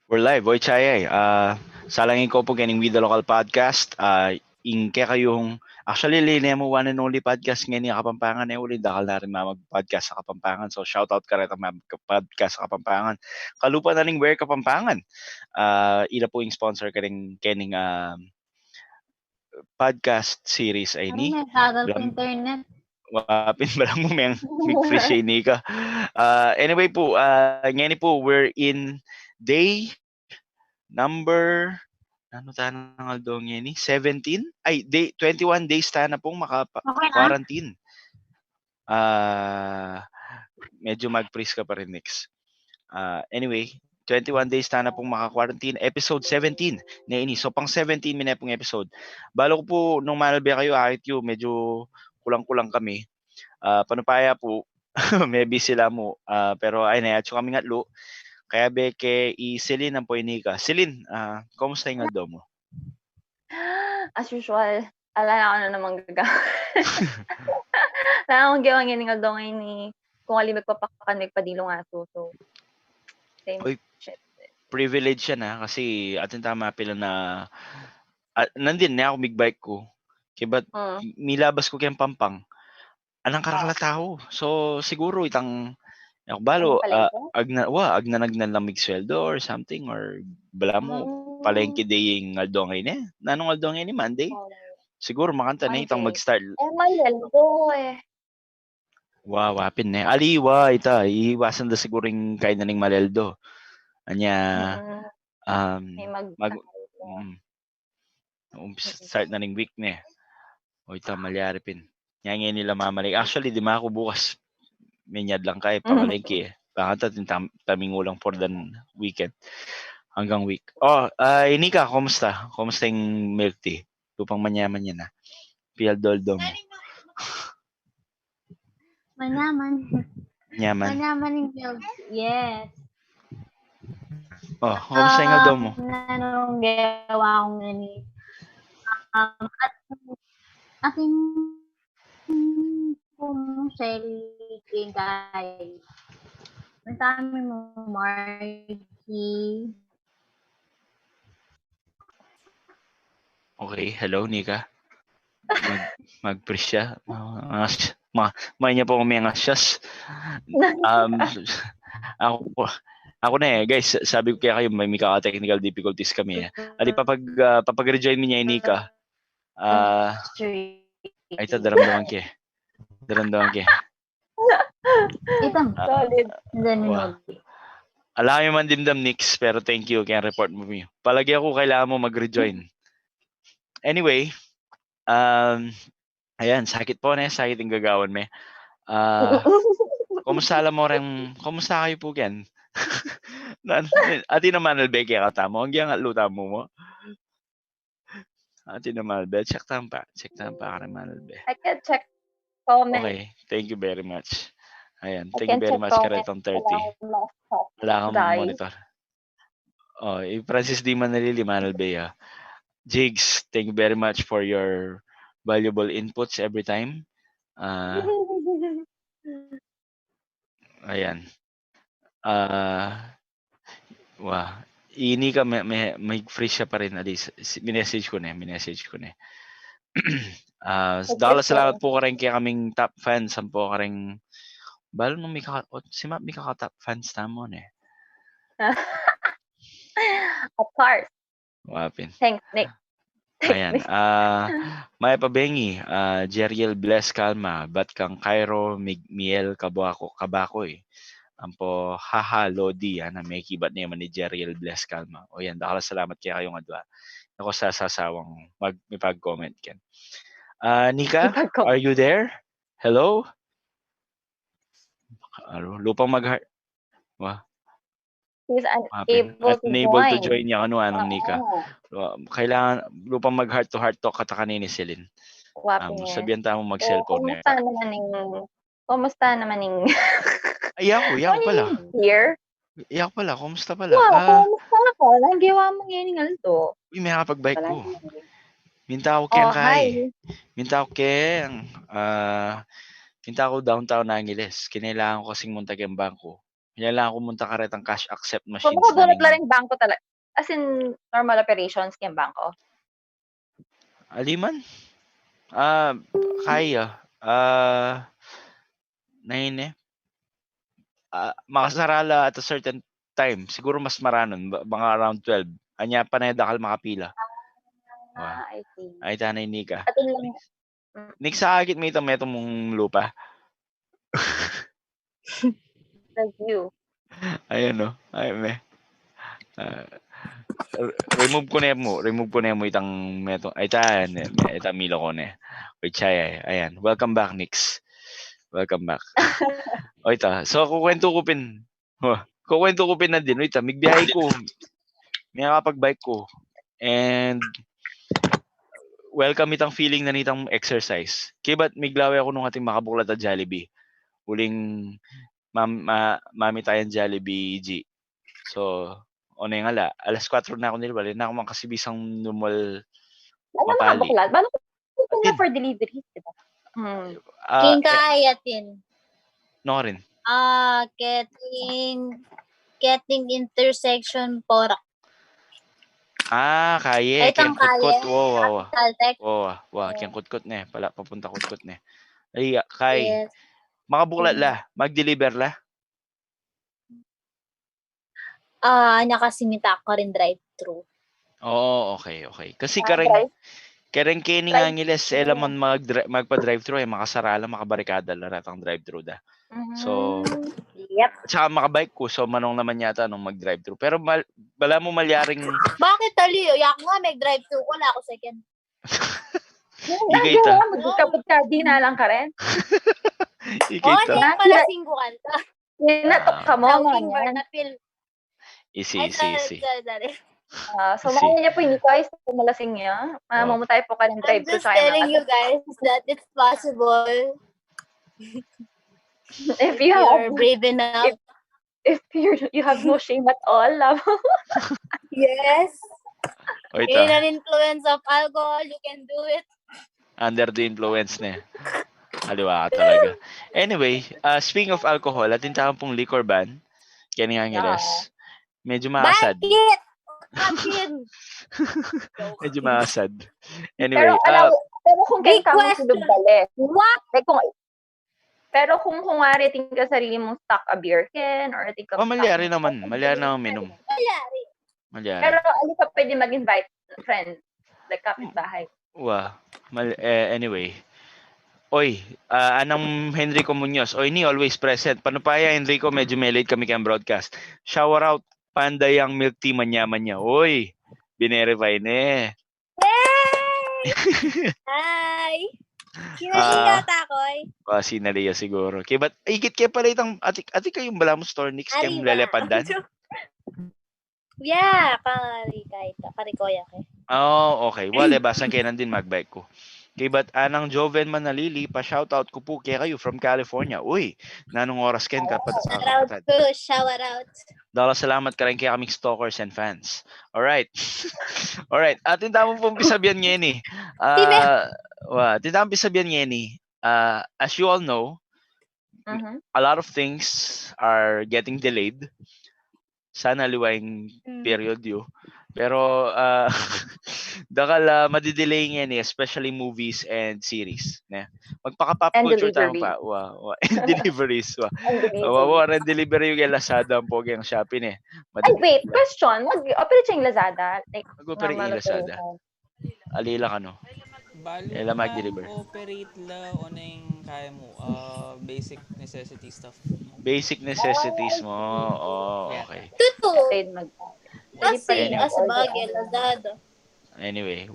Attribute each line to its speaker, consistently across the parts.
Speaker 1: We're live, boy chayay. Salangin ko po ganing with the local podcast. Ing kaya kayong actually linya mo one and only podcast ngayon yung Kapampangan uli dakal na rin mag-podcast sa Kapampangan. So shout out ka rin podcast sa Kapampangan. Kalupa na ning where Kapampangan. Ila po yung sponsor ka rin kening podcast series ay
Speaker 2: Ano
Speaker 1: ni
Speaker 2: may tagal sa internet?
Speaker 1: wapin ba lang mo may free siya ni ka. Anyway po, ngayon po we're in day number ano ta ng aldong yan 17 ay day 21 days ta na pong
Speaker 2: Okay na?
Speaker 1: quarantine. Medyo mag-freeze ka pa rin next. Anyway, 21 days ta na pong maka-quarantine. Episode 17 na ini. So pang 17 minute pong episode. Balo ko po nung manalbe kayo ahit yung medyo kulang-kulang kami. Panupaya po maybe sila mo. Pero ay na kami ngatlo. Kaya beke i-Celine ang poinika. Celine, kumusta yung aldo mo?
Speaker 2: As usual, alala ko na namang gagawin. Wala akong gawang yan ng aldong ni kung alin magpapakan, magpadilong aso. So, same
Speaker 1: Oy,
Speaker 2: shit.
Speaker 1: privilege yan kasi atin tama pila na nandin na ako big bike ko. Kaya milabas ko kayang pampang. Anang karakala tao. So siguro itang ako balo agna nagnalamig sweldo or something or bala mo palengke day yung aldongay na. Nanong aldongay ni Monday? Siguro makanta na itang mag-start.
Speaker 2: Maleldo
Speaker 1: Wow, wapin na. Aliwa, iiwasan da siguro yung kain na ning maleldo. Anya, start na ning week na. O ita malyari pin. Yang nila mamalik. Actually, di ma ako bukas. Minyad lang kay pamalengke. Bakit taming ulang for the weekend. Hanggang week. Inika, kumusta? Kumusta yung milk tea? Lupang manyaman yan na. Pialdoldo mo.
Speaker 2: Manyaman. Manyaman yung milk. Yes.
Speaker 1: Kumusta yung aldo mo?
Speaker 2: Anong gawa akong gani? Ating kung selling guys. Masami mo, Marky.
Speaker 1: Okay, hello, Nika. Mag-pre siya. May niya po kami ang asyas. Ako na guys, sabi ko kaya kayo may technical difficulties kami Ali papag-rejoin mo niya Nika. Ay ito, daramdaman ke.
Speaker 2: Itang solid.
Speaker 1: Alam mo man dimdam Nix, pero thank you kaya report mo. Palagi ako kailangan mo mag-rejoin. Anyway, ayan, sakit po na, sakit yung gagawan me. Kumusta kumusta kayo po yan? Ati naman albeke ka tamo, ang yang luta mo. Ati naman albe, check tampa ka naman albe.
Speaker 2: I can check comment.
Speaker 1: Okay, thank you very much. Ayan, thank you very much karetong 30. Wala kang monitor. Francis Di Manalili, Manal Bea. Jigs, thank you very much for your valuable inputs every time. Ayan. Ini ka may free siya pa rin alis. Minessage ko na. Salamat po ka rin kaya kaming top fans. Po ka rin balo nung si Map may top fans tamon
Speaker 2: Of course.
Speaker 1: Wapin.
Speaker 2: Thanks, Nick.
Speaker 1: Ayan. Maya Pabengi, Jeriel Bless Kalma, Bat kang Cairo, Miel Kabako Ampo haha Lodi, na may kibat niya man ni Jeriel Bless Kalma. O yan, dakala salamat kaya kayong adwa. Ako sasawang may pag-comment ken. Nika, are you there? Hello? Lupang mag-heart.
Speaker 2: He's unable
Speaker 1: to join niya anong Nika. Kailangan lupang mag-heart to heart talk kata kanini Celine. Sabihan tayo mag-cellphone niya.
Speaker 2: Kumusta naman ning
Speaker 1: Ayaw pala.
Speaker 2: Here?
Speaker 1: Ayaw pala, kumusta pala?
Speaker 2: Kumusta ako? Nagawa mo ngayon ng alto.
Speaker 1: Uy, may nakapag-bike ko. Minta ako kayang Minta ako downtown Angeles. Kinailangan ko kasing muntag yung bangko. Yan lang ako munta ka retang cash accept
Speaker 2: So,
Speaker 1: machines
Speaker 2: makabulat
Speaker 1: na
Speaker 2: lang yung bangko talaga. As in, normal operations yung bangko.
Speaker 1: aliman? Kaya. Nahin makasarala at a certain time. Siguro mas maranon, mga around 12. Anya pa na dakal makapila. Wah.
Speaker 2: I see.
Speaker 1: Ay tanay Nika.
Speaker 2: Atin lang.
Speaker 1: Nik sa agit may ito mong lupa.
Speaker 2: Review.
Speaker 1: Ayun no. Ay me. Remove ko na mo itang meto. Ay tan, ita milo ko na. Oy chay, ayan. Welcome back Nix. Welcome back. Oy ta. So kukwento ko pin. Kukwento ko pin na din. Oy ta, migbiyahe ko. May nakapag-bike ko. And welcome itang feeling na nitang exercise. Kaya ba't miglawe ako nung ating makabuklat at Jollibee? Uling mami tayong Jollibee G. So, ano yung ala? Alas 4 na ako nilibali. Na ako makasibisang normal mapali.
Speaker 2: Buklat? Balo ko na for delivery, diba?
Speaker 3: King Kayatin.
Speaker 1: No rin.
Speaker 3: Getting intersection Porak.
Speaker 1: Kaya. Kaya kutkot. Wow.
Speaker 3: Caltech.
Speaker 1: Wow. Kaya kutkot na. Pala, papunta kutkot na. Ay, kay.
Speaker 3: Yes.
Speaker 1: Makabuklat la. Mag-deliver la.
Speaker 3: Nakasimita ko rin drive-thru.
Speaker 1: Oo, okay. Kasi kareng kini nga ngiles, elaman magpa-drive-thru makasara lang, makabarikada lang ratang drive-thru da. So,
Speaker 2: yep.
Speaker 1: Tsaka makabike ko, so manong naman yata nung mag-drive-thru. Pero bala mo malyaring...
Speaker 3: Bakit tali? Yak nga, mag-drive-thru ko na ako second.
Speaker 1: Ikita.
Speaker 2: Magkapot ka, di na lang ka rin.
Speaker 1: Ikita.
Speaker 3: Hindi pala singgo kanta.
Speaker 2: Natok ka mo.
Speaker 1: Easy.
Speaker 2: So, makanya niya po yung guys, pumalasing niya. Mamutay po ka ng drive-thru.
Speaker 3: I'm just telling you guys that it's possible.
Speaker 2: If
Speaker 3: you're brave enough.
Speaker 2: If you have no shame at all.
Speaker 3: Yes.
Speaker 1: Wait,
Speaker 3: in an influence of alcohol, you can do it.
Speaker 1: Under the influence na. Aliwa ka talaga. Anyway, speaking of alcohol, atin tayo pong liquor ban. Kaya nga ngiles. Medyo maasad.
Speaker 3: Bakit?
Speaker 1: Medyo maasad. Anyway.
Speaker 2: Pero kung kayo kamo sinubali.
Speaker 3: What?
Speaker 2: Pero kung wari tingin ka sarili mong stock a beer can or tingin ka...
Speaker 1: Malyari naman minum. Malyari.
Speaker 2: Pero ali ka pwede mag-invite friends, like kapitbahay.
Speaker 1: Anyway. Oy, anang Henrico Muñoz. Oy, ni always present. Paano pa ya, Henrico? Medyo may late kami kang broadcast. Shower out, Panday ang milk tea manyaman niya. Oy, binerify ne.
Speaker 3: Yay! Hi! Sinaliyata ko eh.
Speaker 1: Sinaliya siguro. Kaya ba't, igit kaya pala itang, ati kayong bala mo store next kayong lalapandan?
Speaker 3: Yeah, karikoya ke.
Speaker 1: Oh, okay. Wala, basan kayo nandin magbike ko. Kaya ba't anang Joven Manalili, pa-shoutout ko po kaya kayo from California. Uy, nanong oras ken kapatid.
Speaker 3: Shout out.
Speaker 1: Dala salamat ka rin kaya kaming stalkers and fans. Alright. Alright. Atin tamang pong pisabihan ngayon eh. Atin tamang pisabihan ngayon eh. As you all know, a lot of things are getting delayed. Sana liwayang period yun. Pero, dakal madidelay ngayon eh, especially movies and series. Magpaka-pop culture tayo pa. And deliveries. And delivery yung Lazada ang pogi ang Shopee eh.
Speaker 2: Ay, wait, question. Mag-operate siya yung Lazada?
Speaker 1: Mag-operate yung Lazada. Alila ka no?
Speaker 4: Bali mag-operate la o na yung kaya mo, basic necessity stuff.
Speaker 1: Basic necessities mo? Okay.
Speaker 3: Tuto! Kasi, bagay, Lazada.
Speaker 1: Anyway,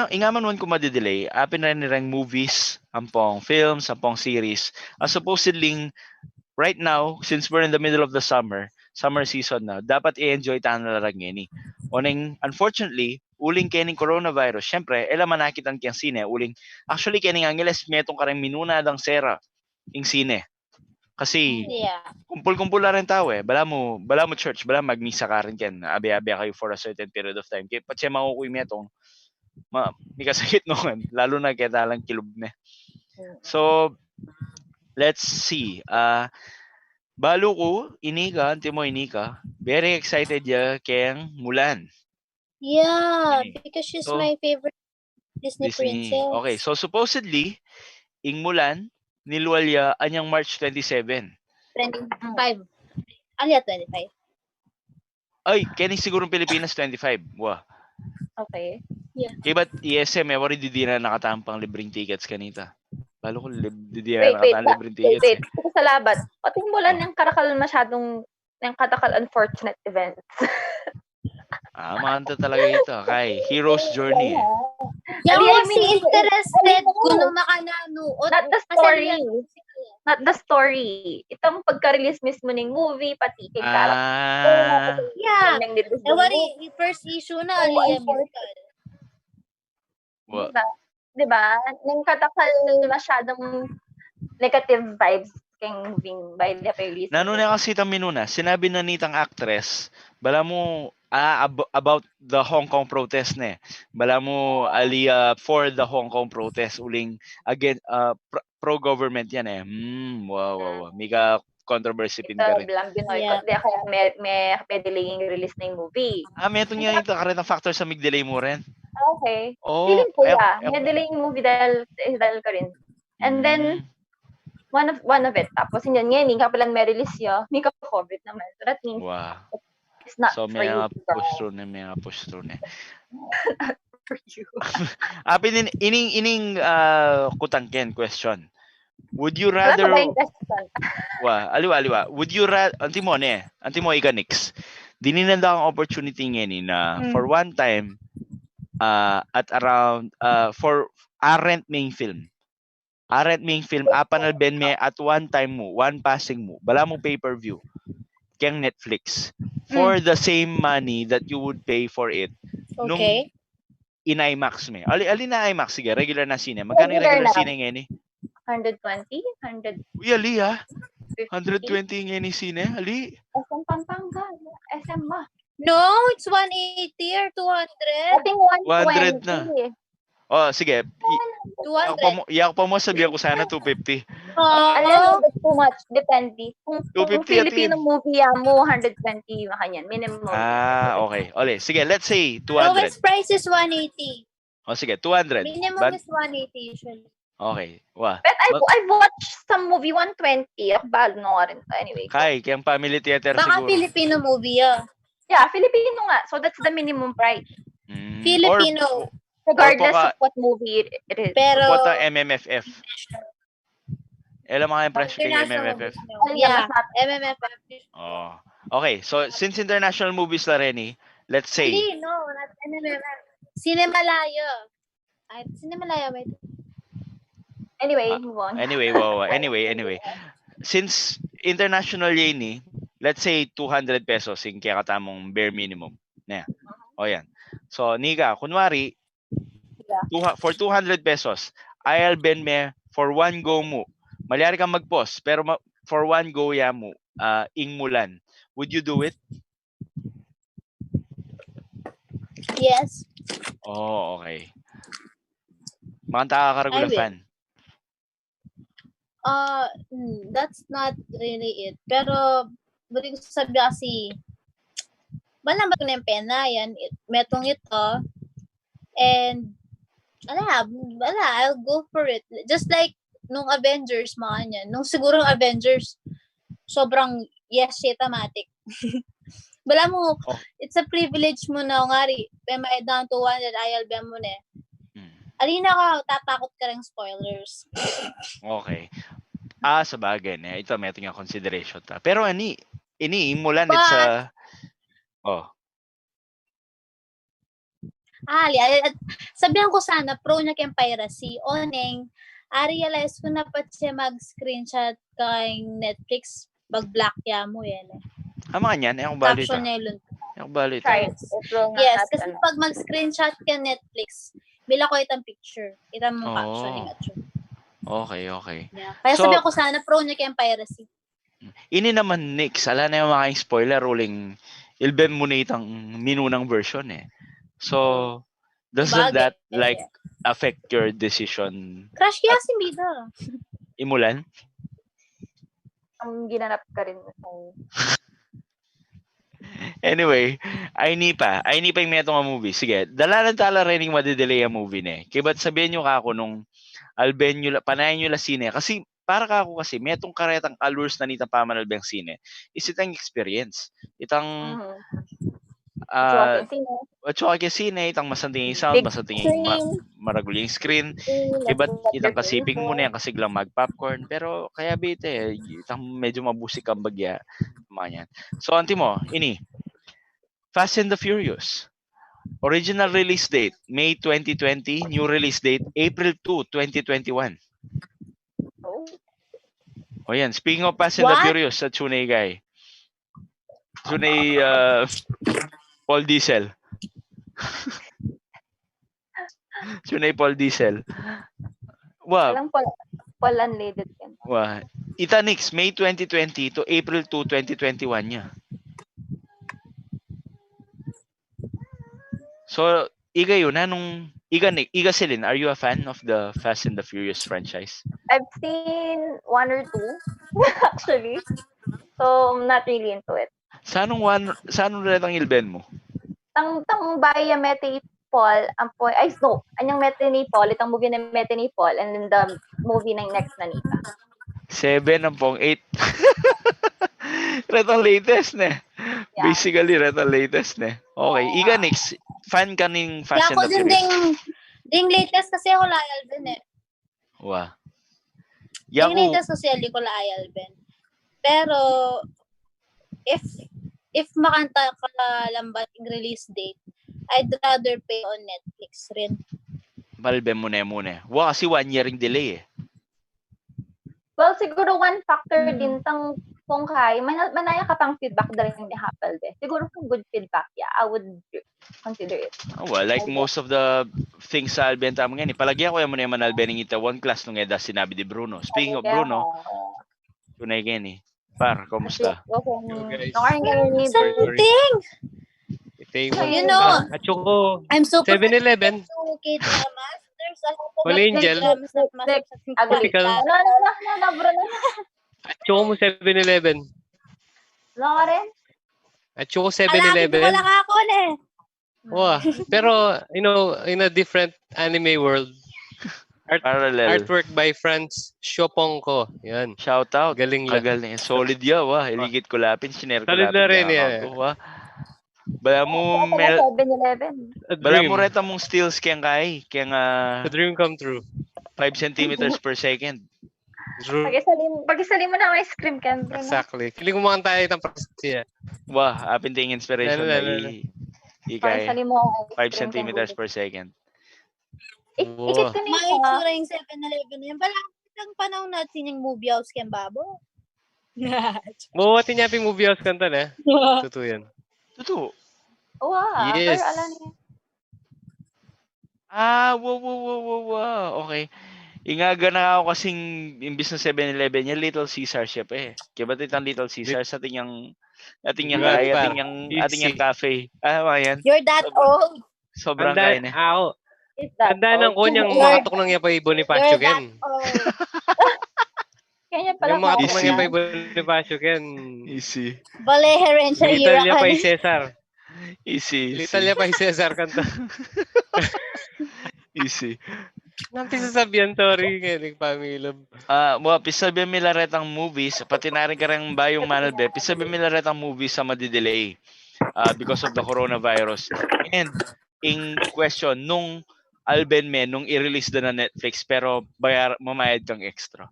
Speaker 1: ingaman man ko madidelay, apin na rin movies, ampong films, ampong series. Supposedly, right now, since we're in the middle of the summer season na, dapat i-enjoy tayo na lang yan eh. Unfortunately, uling kening coronavirus, syempre, manakit ang kiyang sine, actually kening angeles, metong karang minuna dang sera, yung sine. Kasi, kumpul-kumpul na rin tao eh. Bala mo church, bala magmisa ka rin yan. Abi-abi kayo for a certain period of time. Kaya patse makukuy metong, may kasakit noon. Lalo na kaya talang kilub na. So, let's see. Balo ko, inika, antimo inika, very excited ya kayang Mulan.
Speaker 3: Yeah,
Speaker 1: Ini.
Speaker 3: because she's
Speaker 1: So,
Speaker 3: my favorite Disney
Speaker 1: Disney.
Speaker 3: princess.
Speaker 1: Okay, so supposedly, ing Mulan, niluwalya anyang March 27.
Speaker 3: 25. Alia, 25.
Speaker 1: Ay, kani siguro Pilipinas 25. Wah.
Speaker 2: Okay.
Speaker 1: Kaya ba't ESM, wari di na nakatampang libreng tickets kanita. Balo ko di na
Speaker 2: Wait.
Speaker 1: nakatampang libreng tickets
Speaker 2: Wait.
Speaker 1: eh.
Speaker 2: Ito sa labat. Pati Mulan
Speaker 1: Oh.
Speaker 2: yung karakal masyadong yung katakal unfortunate events.
Speaker 1: Maganda talaga ito. Kay Hero's Journey eh.
Speaker 3: Yung
Speaker 2: Ali, I
Speaker 3: si
Speaker 2: mean,
Speaker 3: interested
Speaker 2: no.
Speaker 3: ko nung makananood.
Speaker 2: Not the story. Not the story. Itong pagka-release mismo ng movie, pati kay character.
Speaker 3: Yeah.
Speaker 2: Yung nililist
Speaker 3: Eh,
Speaker 2: ng
Speaker 3: wari,
Speaker 2: movie.
Speaker 3: first issue na,
Speaker 2: So,
Speaker 3: Alia
Speaker 2: unfortunate.
Speaker 3: musical.
Speaker 2: Diba? Nang katakal masyadong negative vibes kayong moving by the release.
Speaker 1: Nanuna kasi itang minuna, sinabi na nitang actress, bala mo, about the Hong Kong protest na eh. Bala mo, Alia, for the Hong Kong protest, uling, again, pro-government yan eh. Wow. Mika controversy pin ka rin.
Speaker 2: Bilang Binoy.
Speaker 3: Yeah.
Speaker 2: Kasi kaya may delaying release na yung movie.
Speaker 1: Meron nga ito, karin ang factor sa mig-delay mo rin.
Speaker 2: Okay.
Speaker 1: Oh,
Speaker 2: Feeling ko may delaying movie dahil ka rin. And then, one of it. Tapos yun, ngayon, nga pala may release yun. May COVID naman. So that means it's not
Speaker 1: so,
Speaker 2: for you.
Speaker 1: So, may mga push through na.
Speaker 2: For you.
Speaker 1: Ining kutangken question. Would you rather... aliwa. Would you rather... Antimo ikanix. Dininanda ang opportunity ngayon na for one time, at around, for Arent main film, apanal ben me at one time mo, one passing mo, bala mo pay-per-view, kayang Netflix, for the same money that you would pay for it, nung in IMAX me. Ali na IMAX, sige, regular na sine. Magkano yung regular sine ngayon eh?
Speaker 2: 120?
Speaker 1: Uy, ali 120 ngayon yung sine, ali.
Speaker 2: SM Pampanga. SM ba?
Speaker 3: No, it's 180 or 200.
Speaker 2: I think 120.
Speaker 1: 100 na. Oh, sige.
Speaker 3: 200.
Speaker 1: Iyak pa mo, sabihan ko sana 250.
Speaker 2: Alam mo, that's too much. Depende. Kung
Speaker 1: 250
Speaker 2: Filipino movie mo, 120 makanyan. Minimum.
Speaker 1: Okay. Ole, sige, let's say 200.
Speaker 3: Lowest price is 180.
Speaker 1: Oh, sige, 200.
Speaker 3: Minimum is 180 usually.
Speaker 1: Okay. Wow.
Speaker 2: But I've watched some movie 120. Balo nga rin. Anyway.
Speaker 1: Kay, kayang family theater
Speaker 3: Baka
Speaker 1: siguro.
Speaker 3: Filipino movie
Speaker 2: Yeah, Filipino nga. So that's the minimum price.
Speaker 3: Filipino.
Speaker 2: Regardless of what movie it is.
Speaker 3: Pero
Speaker 1: what MMFF? Alam mo nga yung presyo kay MMFF?
Speaker 3: Yeah, MMFF.
Speaker 1: Oh. Okay, so since international movies la rin let's say...
Speaker 3: No, not MMFF. Cinemalaya. Cinemalaya, wait.
Speaker 2: Anyway, move on.
Speaker 1: Anyway. Since international yun let's say 200 pesos yung kaya katamong bare minimum. O yan. So, Nika, kunwari, for 200 pesos, I'll ben me for one go mo. Malyari kang mag-pause, pero for one go ya mo, ing Mulan. Would you do it?
Speaker 3: Yes.
Speaker 1: Oh, okay. Makanta ka karagula fan.
Speaker 3: That's not really it. Pero, balik ko sabi kasi, wala ba ko na yung pena, yan, metong ito, and, I'll go for it. Just like, nung Avengers, mga niyan, nung siguro Avengers, sobrang, yes, shit-amatic. Wala mo, it's a privilege mo na, ngari, may down to 100, I'll be mo na alina ka, tatakot ka ng spoilers.
Speaker 1: Okay. Sa bagay na. Ito, may tingin consideration ta. Pero Mulan, it's a...
Speaker 3: Sabihan ko sana, pro na kayong piracy. Oneng, realize ko na pa siya mag-screenshot kay Netflix, mag-black ya mo yan eh.
Speaker 1: Mga yan, yung balita.
Speaker 3: Caption niya yun.
Speaker 1: Yung balita.
Speaker 3: Yes, kasi pag mag-screenshot ka Netflix, bila ko itang picture. Itang mo captioning at yun.
Speaker 1: Okay.
Speaker 3: Yeah. Kaya sabihan ko sana, pro niya kayong piracy.
Speaker 1: Ini naman, Nix, ala na yung mga spoiler ruling, ilbem mo na itang minunang version eh. So, doesn't that like affect your decision?
Speaker 3: Crush kaya si Mida.
Speaker 1: Imulan?
Speaker 2: Ang ginanap ka rin.
Speaker 1: Anyway, ay ni pa yung metong nga movie. Sige, dalalan tala rin yung madidelay ang movie na eh. Kaya ba't sabihin nyo ka ako nung Albenyo, panayan nyo la sine. Kasi para ka ako kasi, metong karetang allures na nitang pamanalbeng sine. Is itang experience. Itang Chuwag yung sine, itang masanting sound, masanting maraguling screen. Iba't itang kasiping mo na yan kasi lang mag-popcorn. Pero kaya bite, itang medyo mabusik ang bagya. Mga yan. So, antimo, ini. Fast and the Furious. Original release date, May 2020. New release date, April 2, 2021. O yan, speaking of Fast and the Furious, sa Tsunay guy. Tsunay Paul Diesel. Tsunay Paul Diesel. Wow.
Speaker 2: Walang Paul unleaded yan.
Speaker 1: Wow. Itanix, May 2020 to April 2, 2021 niya. So, Iga yun, Iga Celine, are you a fan of the Fast and the Furious franchise?
Speaker 2: I've seen 1 or 2, actually. So, I'm not really into it.
Speaker 1: Sanong rin ang ilben mo?
Speaker 2: Tang Baya Mete Paul, anyang Mete ni Paul, itang movie na Mete ni Paul, and then the movie ng next na nita.
Speaker 1: 7 ang pong 8. Red ang latest ne. Yeah. Basically, red ang latest ne. Okay, Iga Nix, fan ka ng Fast and the Furious?
Speaker 3: Ding latest kasi ako layal din eh.
Speaker 1: Wow.
Speaker 3: Ding latest kasi ako layal din. Pero, if makanta ka lambat yung release date, I'd rather pay on Netflix rin.
Speaker 1: Balbe muna. Wow, kasi 1 year yung delay eh.
Speaker 2: Well, siguro one factor din tang kung kaya, manaya ka pang feedback dahil ni Hapal de. Siguro kung good feedback, yeah, I would consider it.
Speaker 1: Oh, well, like most of the things sa Alben tama nga ni. Palagyan ko yung muna Alben ng ita one class nung eda sinabi di Bruno. Speaking of Bruno, tunay gani. Par, kumusta?
Speaker 2: Okay.
Speaker 3: Something! You know, I'm super
Speaker 5: 7-Eleven. Wala Angel. At chuko mo 7-Eleven.
Speaker 2: Wala ka rin?
Speaker 5: At chuko 7-Eleven.
Speaker 3: Wala ka ako eh.
Speaker 5: Wow. Pero, in a different anime world, artwork by Franz Shopongko. Yan.
Speaker 1: Shout out.
Speaker 5: Galing lang.
Speaker 1: Galing. Solid yaw. Iligit ko lapin. Sinare ko
Speaker 5: lapin. Solid na rin yan.
Speaker 1: Bala mo
Speaker 2: 7-Eleven.
Speaker 1: Bala mo reta mong steals kaya kay. Kaya
Speaker 5: the dream come true.
Speaker 1: 5 centimeters per second.
Speaker 2: Pag-isali mo na ang ice cream can.
Speaker 5: Exactly. Feeling ko makanta tayo itang prasiya.
Speaker 1: Wow, apinting inspiration na ikay. 5 centimeters per second.
Speaker 2: Ikit ko
Speaker 3: niya. Maitsura yung 7-Eleven na yun. Balang panahon natin yung movie house kaya babo.
Speaker 5: Buwati niya yung movie house kanta na. Totoo yan.
Speaker 1: Totoo.
Speaker 2: Wow.
Speaker 5: Yes.
Speaker 1: Wow. Okay. Ingaga na ako kasing imbis na 7-Eleven yan, Little Caesar siya pa eh. Kaya ba't itang Little Caesar sa ating yung cafe? Yan.
Speaker 3: You're that old.
Speaker 1: Sobrang kaya na.
Speaker 5: Tanda ng kunyang makatok ng yapay Bonifacio Ken.
Speaker 2: Kanya pala.
Speaker 5: Yung makatok ng yapay Bonifacio Ken.
Speaker 1: Easy.
Speaker 3: Baleheren sa
Speaker 5: Little yapay Cesar.
Speaker 1: Easy.
Speaker 5: Little yapay Cesar kanta.
Speaker 1: Easy.
Speaker 5: Nanti sasabihan, sorry, ngayon, pamilab.
Speaker 1: Pisabi milaretang movies, pati na rin ka rin bayong manalbe, pisabi milaretang movies sa madidelay because of the coronavirus. And, in question, nung Alben nung i-release na Netflix, pero mamayad kang extra.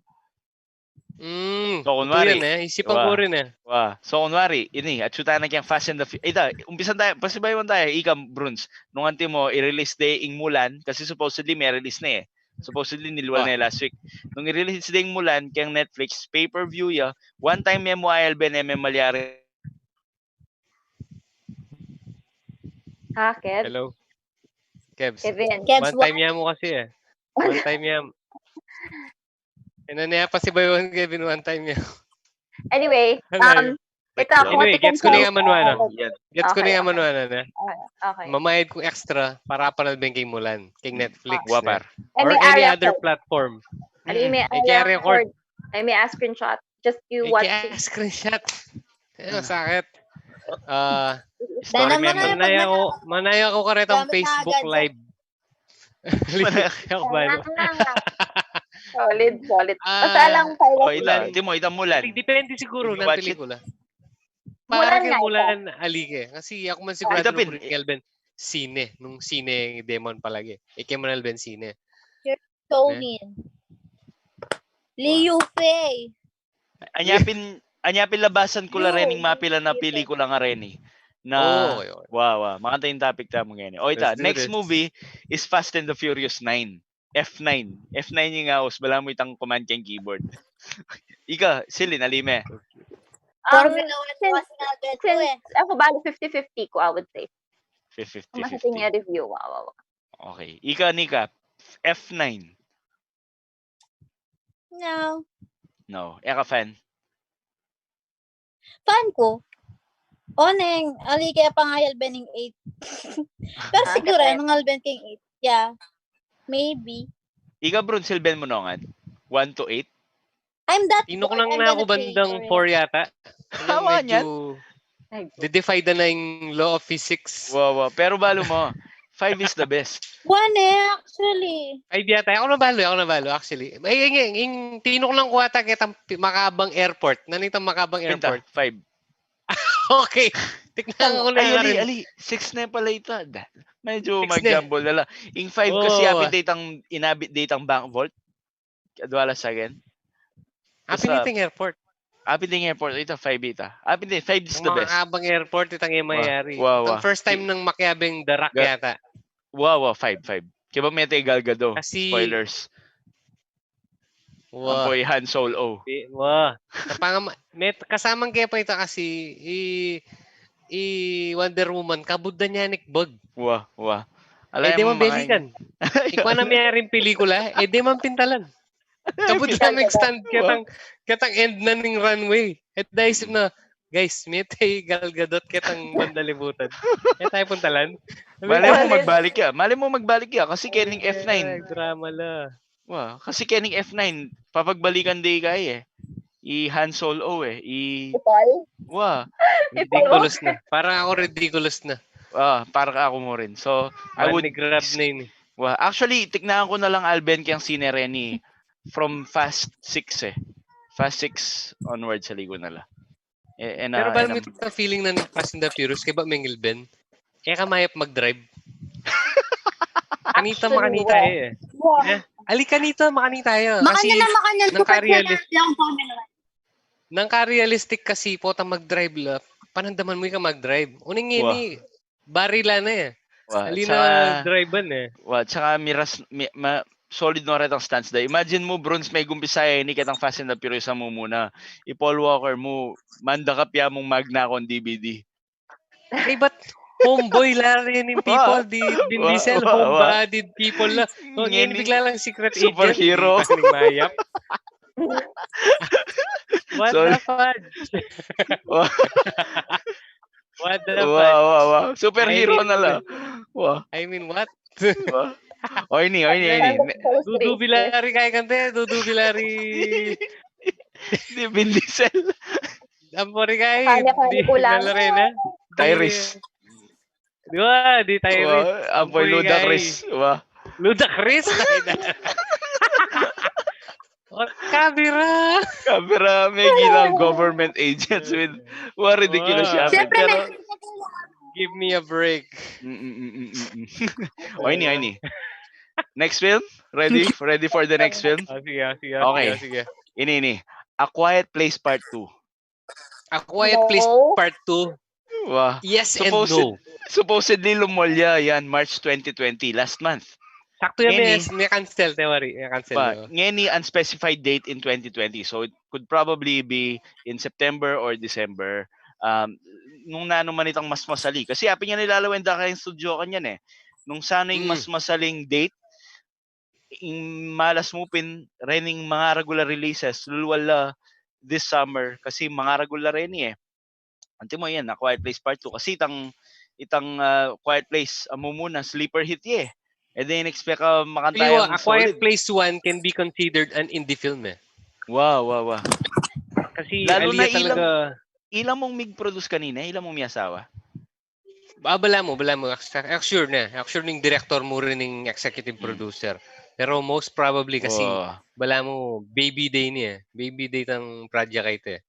Speaker 1: So, kunwari,
Speaker 5: isipan ko rin eh.
Speaker 1: So, kunwari, at syuta na kiyang Fast and the Furious. Umpisan tayo, pasibayon tayo, ikam, Bruns. Nung anti mo, i-release day ing Mulan, kasi supposedly may release na eh. Supposedly, nilwal na last week. Nung i-release day ing Mulan, kiyang Netflix, pay-per-view ya, one time mo Alben malyari.
Speaker 2: Keb?
Speaker 5: Hello? Kebs.
Speaker 2: Kevin.
Speaker 5: One time yan mo kasi eh. One time yan. Naya pa si Bayon Kevin one time yan.
Speaker 2: Anyway,
Speaker 5: gets ko na yung manuana. Gets ko na yung manuana na.
Speaker 2: Okay.
Speaker 5: Mamayad kong extra para panalbeng kay Mulan, kay Netflix.
Speaker 1: Wapar.
Speaker 5: Or any other platform.
Speaker 2: May screenshot. just you watching.
Speaker 5: Kaya screenshot. Ayun, sakit.
Speaker 1: Story member.
Speaker 5: Manaya ko ka rin ang
Speaker 3: Gamit na
Speaker 5: Facebook
Speaker 3: agad,
Speaker 5: Live. Ako ba?
Speaker 2: Solid. Basta lang
Speaker 1: Itam Mulan.
Speaker 5: Depende siguro ng
Speaker 1: watch it?
Speaker 5: pelikula.
Speaker 2: Mulan
Speaker 5: Parang kay
Speaker 2: nga ito.
Speaker 5: Mulan Alige. Kasi ako man sigurado
Speaker 1: Itapin.
Speaker 5: nung Kelvin, nung sine demon palagi. Kay Manal Ben sine.
Speaker 3: Tonin. Liu Fei.
Speaker 1: Anyapin labasan ko la rening mapila na pelikula nga reni. Na
Speaker 5: Okay.
Speaker 1: wow. Makanta yung topic ta mo ngayon. O ita,
Speaker 5: Let's do
Speaker 1: next
Speaker 5: this.
Speaker 1: movie is Fast and the Furious 9. F9 yung ngaos, bala mo itang command kang keyboard. Ika, Silin, alime.
Speaker 3: Formula 1 was nga agad ko
Speaker 2: Since ako bali 50-50 ko, I would say.
Speaker 1: 50-50.
Speaker 2: Masating nga review. Wow.
Speaker 1: Okay. Ika, Nika, F9. No. Eka fan.
Speaker 3: Fan ko. Oneng, ali kaya pangayal bening 8. Pero siguro,
Speaker 2: kasi-
Speaker 3: nung alben king 8. Yeah. Maybe.
Speaker 1: Ika, Brunsel, Ben mo nongan? 1 to 8?
Speaker 3: I'm that
Speaker 5: Tinok lang
Speaker 3: I'm
Speaker 5: na ako
Speaker 3: gonna pay
Speaker 5: bandang
Speaker 3: for
Speaker 5: 4 yata.
Speaker 1: Hawa
Speaker 5: Medyo de-defy na yung law of physics.
Speaker 1: Wow. Pero balo mo. 5 is the best.
Speaker 3: One actually.
Speaker 5: Ay, yata. Ako nabalo actually. Ay, yung tinok lang ko ata kitang Makabang Airport. Nanitang Makabang
Speaker 1: Pinta,
Speaker 5: Airport.
Speaker 1: 5.
Speaker 5: Okay. Tignan ko na rin.
Speaker 1: Ali. 6 na pala ito. Medyo
Speaker 5: 6 na.
Speaker 1: mag-jumble na lang. Yung 5 kasi
Speaker 5: Oh.
Speaker 1: inabit datang bank vault. Kadwala sa akin.
Speaker 5: Apiniting Airport.
Speaker 1: Apiniting Airport. Ito, 5 ito. Apiniting, 5 is the best.
Speaker 5: Makabang Airport, itang yung mayari.
Speaker 1: Wow.
Speaker 5: Ang first time ng makiabing The Rock yata.
Speaker 1: Wow, 5. Kaya ba may Gal Gadot?
Speaker 5: Kasi-
Speaker 1: Spoilers.
Speaker 5: Wow.
Speaker 1: Ang Han Solo.
Speaker 5: Wow. May kasamang kaya pa ito kasi Wonder Woman, kabudda niya Bog.
Speaker 1: Wow.
Speaker 5: Di man belikan. Ikaw na mayaring pelikula, di man pintalan. Kabudda mag-stand katang end na ng runway. At daisip na, guys, may Gal Gadot katang bandalibutan. Tayo puntalan.
Speaker 1: Malay mo magbalik ya. Kasi kening F9.
Speaker 5: Drama la.
Speaker 1: Wow. Kasi kening F9, papagbalikan day kay Han Solo Wow.
Speaker 5: Ridiculous na. Parang ako ridiculous na.
Speaker 1: Parang ako mo rin. So, I would
Speaker 5: grab na yun.
Speaker 1: Wow. Actually, tignan ko na lang Alben kayang sine Reni from Fast 6 Fast 6 onwards sa ligo nila.
Speaker 5: Pero ba mo ito feeling na Fast and the Furious, kaya ba Mengil Ben? Kaya ka mayap mag-drive? Kanita makanita Ali kanita makanita tayo.
Speaker 3: Makanya na makanya.
Speaker 5: Nang ka-realistic kasi po ta mag-drive la, panandaman mo ka mag-drive. Uning ini, barila na Ali na drive-an
Speaker 1: Tsaka solid no retang stance da. Imagine mo, Bruns, may gumpisaya ni katang Fast and the Furious mo muna. I-Paul Walker mo, manda ka piya mong magna kon DVD.
Speaker 5: Eh, but homeboy la rin yung people, Vin Diesel, homebodied people la. Ngayon, bigla lang secret agent.
Speaker 1: Superhero.
Speaker 5: Mayap. What the fudge? What the fudge?
Speaker 1: Wow. Superhero na lang. Wow.
Speaker 5: I mean, what?
Speaker 1: Oy ni.
Speaker 5: Dudu Bilari kaya kante, Dudu Bilari.
Speaker 1: Di Vin Diesel.
Speaker 5: Ampori kaya, di Lalorena.
Speaker 1: Tyrese.
Speaker 5: Di ba? Di Tyrese.
Speaker 1: Apoy Ludacris.
Speaker 5: Ludacris? Kabira.
Speaker 1: May gilang government agents with ridiculous siya.
Speaker 3: Siyempre,
Speaker 5: Give me a break.
Speaker 1: Oy ni. Next film? Ready for the next film?
Speaker 5: Sige.
Speaker 1: Okay. Ini. A Quiet Place Part 2.
Speaker 5: A Quiet Place Part 2.
Speaker 1: Wow.
Speaker 5: Yes and no.
Speaker 1: Supposedly lumolya yan March 2020, last month.
Speaker 5: Sakto yan, may cancel, teori.
Speaker 1: Ngeni unspecified date in 2020. So it could probably be in September or December. Nung man itang mas masali. Kasi api niya nilalawenda kayong studio kanyan Nung sana yung mas masaling date, yung malas mupin rening mga regular releases, lulwala this summer. Kasi mga regular rin Anti mo yan, A Quiet Place Part 2. Kasi itang Quiet Place, muna, sleeper hit And then expect makantayang
Speaker 5: A Quiet Place 1 can be considered an indie film
Speaker 1: Wow.
Speaker 5: Kasi
Speaker 1: Lalo na
Speaker 5: Alia talaga...
Speaker 1: Ilang mong mig-produce kanina? Ilang mong may asawa?
Speaker 5: Bala mo. Sure na. Sure ng director mo rin ng executive producer. Pero most probably kasi, bala mo, baby day niya. Baby day ng project ito eh.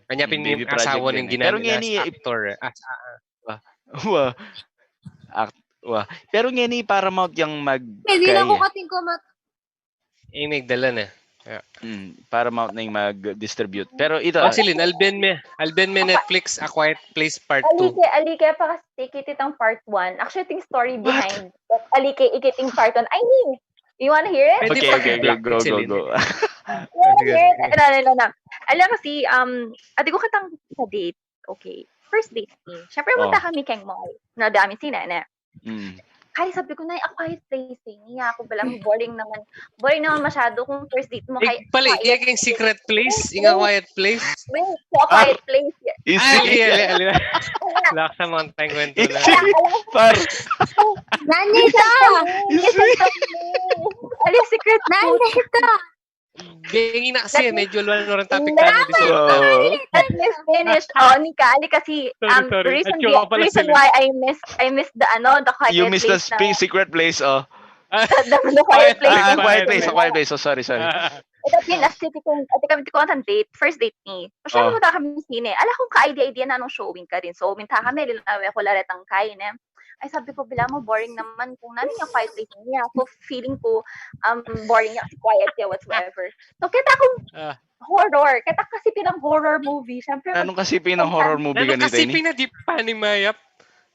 Speaker 5: Kanyapin yung asawa ng ginamit na actor.
Speaker 1: Pero nga ni Paramount yung
Speaker 3: Hindi na ko kating ko
Speaker 5: nagdala na.
Speaker 1: Paramount na yung mag-distribute. Pero ito...
Speaker 5: Silin, Alben me Netflix, A Quiet Place Part 2.
Speaker 2: Alike pa kasi kititang part 1. Actually, ting story behind. Alike ikiting part 1. I mean, you wanna hear it?
Speaker 1: Okay, go.
Speaker 2: No. Alam kasi, ati ko katang sa date. Okay. First date ni. Siyempre, punta kami kay mall. Na dami sina na. Kaya sabi ko na, A Quiet Place eh. Niya ako balang boring naman. Boring naman masyado kung first date mo.
Speaker 5: Pali, iya kayong secret place? Yung A Quiet Place?
Speaker 2: Wait, A Quiet Place.
Speaker 5: Ali. Laksa mo ang tayong kwento na.
Speaker 3: Nanita!
Speaker 2: Ali, secret
Speaker 3: Nanita!
Speaker 5: Bingin na kasi, medyo luwan na rin topic
Speaker 2: finish. Nika, Ali kasi, reason why I missed the Quiet Place.
Speaker 1: You missed the secret place,
Speaker 2: The Quiet Place.
Speaker 1: A Quiet Place. Oh, sorry.
Speaker 2: Ito din, kami ko ang date, first date ni. Siya mo kami sine. Ala kung ka-idea na nung showing ka rin. So, minta kami, linawe ko laretang kain eh. Ay, sabi ko, bila mo, boring naman kung nanin yung Quiet Place niya. So, feeling ko, boring niya kasi quiet niya, whatsoever. So, kita akong horror. Kita kasi pinang horror movie. Siyempre,
Speaker 1: anong kasi pinang horror movie ganito?
Speaker 5: Anong kasi pinang di pa ni Mayap?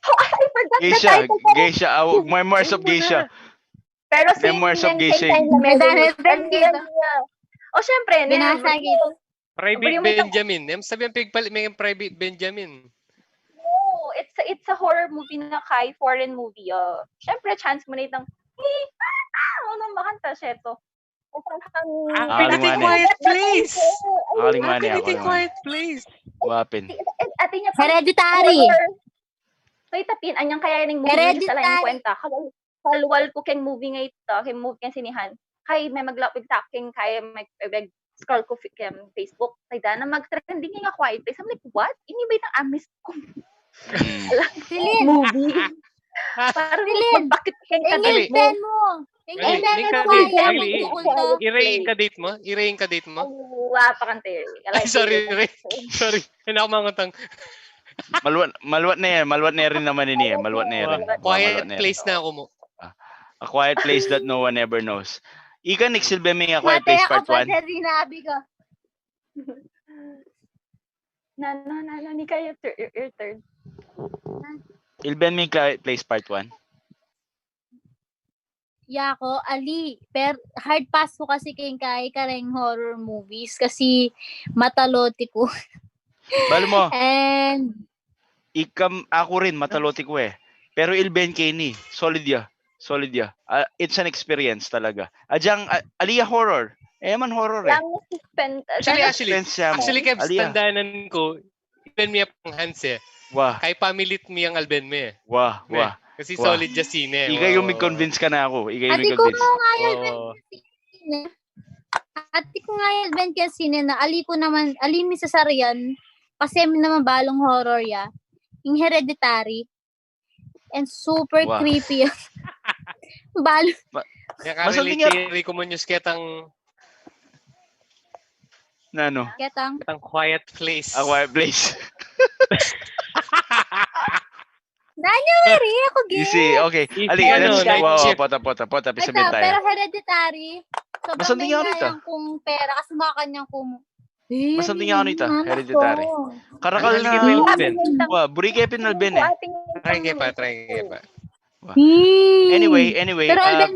Speaker 2: I forgot the title.
Speaker 1: Geisha. Memoirs of Geisha.
Speaker 2: Pero
Speaker 1: Memoirs of Geisha.
Speaker 2: Siyempre.
Speaker 3: Binasa kita.
Speaker 5: Private Benjamin. Sabi ang pigpalit may Private Benjamin.
Speaker 2: It's a horror movie na foreign movie. Siyempre, chance mo na itang, anong makanta siya ito?
Speaker 5: Quiet Place!
Speaker 1: Quiet Place. Wapin.
Speaker 3: Hereditary.
Speaker 2: So, itapin, anyang kaya yung movie sa lang yung kwenta. Kalwal ko keng movie nga ito, keng movie keng sinihan. Kaya may maglapig sa akin, kaya may scroll ko keng Facebook. Kaya na mag-trending nga Quiet Place. I'm like, what? Ini ba itang amis ko? Movie. Parang bakit keng
Speaker 3: kadate mo?
Speaker 5: Irayin ka date mo?
Speaker 2: Pakante.
Speaker 5: Sorry. Hinakamangutang.
Speaker 1: Maluwat na rin naman ini eh.
Speaker 5: Quiet Place na ako mo.
Speaker 1: A Quiet Place that no one ever knows. Ika, nagsilbi may A Quiet Place Part 1.
Speaker 2: Nika, your turn.
Speaker 1: Ilben may Quiet Place Part 1.
Speaker 3: Yako, Ali. Pero hard pass ko kasi kay kareng horror movies kasi mataloti ko.
Speaker 1: Balo mo.
Speaker 3: And
Speaker 1: ako rin mataloti ko eh. Pero Ilben Kenny, solid ya. It's an experience talaga. Adyang Alia horror. Man horror eh.
Speaker 5: Actually Kev, standanan ko, Ilben miya pang hands eh.
Speaker 1: Wah.
Speaker 5: Kay pamilit mi ang Alben mi eh.
Speaker 1: Wah.
Speaker 5: Kasi solid dya sine.
Speaker 1: Iga yung mag-convince ka na ako.
Speaker 3: Ati ko nga yung Ben kasi na ali mi sa Sarian kasi mi naman balong horror ya. Yung Hereditary. And super creepy. Balong.
Speaker 5: Masaliti ko mo news ketang
Speaker 3: Ketang
Speaker 5: Quiet Place.
Speaker 1: A Quiet Place.
Speaker 3: Nanyo, Mary, ako gay.
Speaker 1: Easy, okay. Ali, pota, pisabihin tayo.
Speaker 3: Pero Hereditary, sobrang may
Speaker 1: nga
Speaker 3: kung pera kasi makakanyang kung...
Speaker 1: Masanding nga nito, Hereditary. Karakal na. Buri kayo pinalben eh.
Speaker 5: Try pa.
Speaker 1: Anyway.
Speaker 3: Pero Alben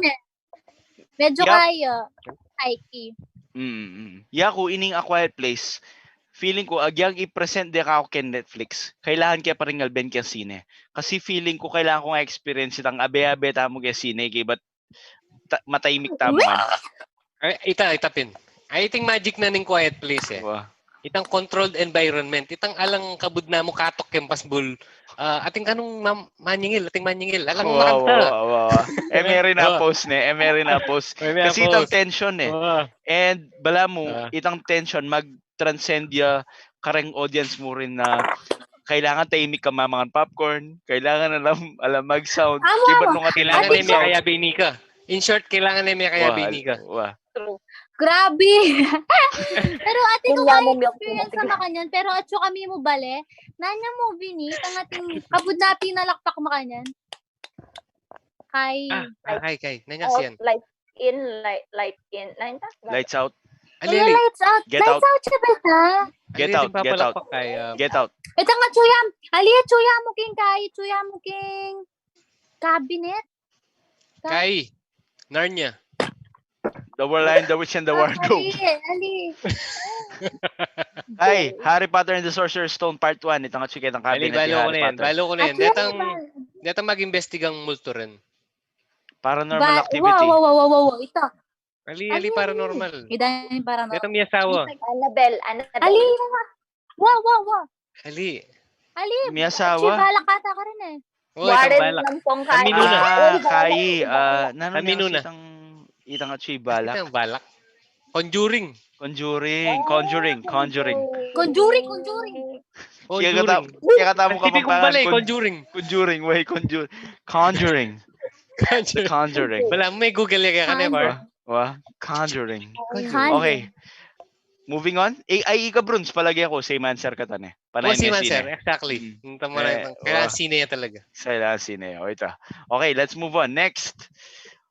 Speaker 3: medyo kaya. High-key.
Speaker 1: Yaku, ining A Quiet Place. Feeling ko, agyang i-present di ako kay Netflix. Kailangan kaya pa rin Alben kaya sine. Kasi feeling ko, kailangan ko nga experience itang abe-abe tamo kaya sine. Kaya ba't matahimik tamo ka?
Speaker 5: Itapin. I think magic na ning Quiet Place eh. Itang controlled environment. Itang alang kabud na mo katok kempasbul. Ating kanong ating manyingil. Alang
Speaker 1: Wow. Mary na post ne. Mary na post. Kasi itang tension eh. And bala mo, itang tension mag-transcend ya kareng audience mo rin na kailangan tahimik ka mamangan popcorn, kailangan alam mag-sound.
Speaker 3: Amo.
Speaker 5: Kailangan may kaya binika. In short, kailangan may kaya binika.
Speaker 2: True.
Speaker 3: Grabe. Pero ate ko kaya experience sa makanyan. Pero at so kami mo bale, nanya movie ni, ang ating kabud na pinalakpak makanyan. Kay.
Speaker 5: Kay. Nanya siyan.
Speaker 2: Lights in.
Speaker 1: Lights out.
Speaker 3: Lights out.
Speaker 1: Get out.
Speaker 3: Siya beta.
Speaker 1: Get out.
Speaker 3: Ito nga chuyam. Chuyam mo king kay. Chuyam mo king cabinet.
Speaker 5: Kay. Narnia.
Speaker 1: The Lion, the Witch, and the Wardrobe.
Speaker 3: Ali.
Speaker 1: Ay, Harry Potter and the Sorcerer's Stone Part 1. Ito nga chikit ang cabinet ni Harry Potter.
Speaker 5: Balo ko na yan. Detang mag-investigang multo rin.
Speaker 1: Paranormal activity.
Speaker 3: Wow. Ito.
Speaker 5: Ali paranormal.
Speaker 3: Idani paranormal.
Speaker 5: Detang may asawa.
Speaker 2: Annabelle.
Speaker 3: Ali. Wow.
Speaker 5: Ali.
Speaker 1: May asawa.
Speaker 3: Balak kata ka rin eh.
Speaker 2: Warren ng pongkay.
Speaker 1: Kai.
Speaker 5: Aminuna.
Speaker 1: Itang at siya balak.
Speaker 5: Itang balak. Conjuring.
Speaker 1: Conjuring. Kaya katamo ka
Speaker 5: pang Conjuring.
Speaker 1: Conjuring.
Speaker 5: Wala, may Google ya kaya
Speaker 1: Conjuring. Okay. Moving on. Ay, ika Bruns, palagi ako. Same answer ka tan eh.
Speaker 5: Same answer, exactly. Kailangan sine talaga.
Speaker 1: Kailangan sine. Ito. Okay, let's move on. Next.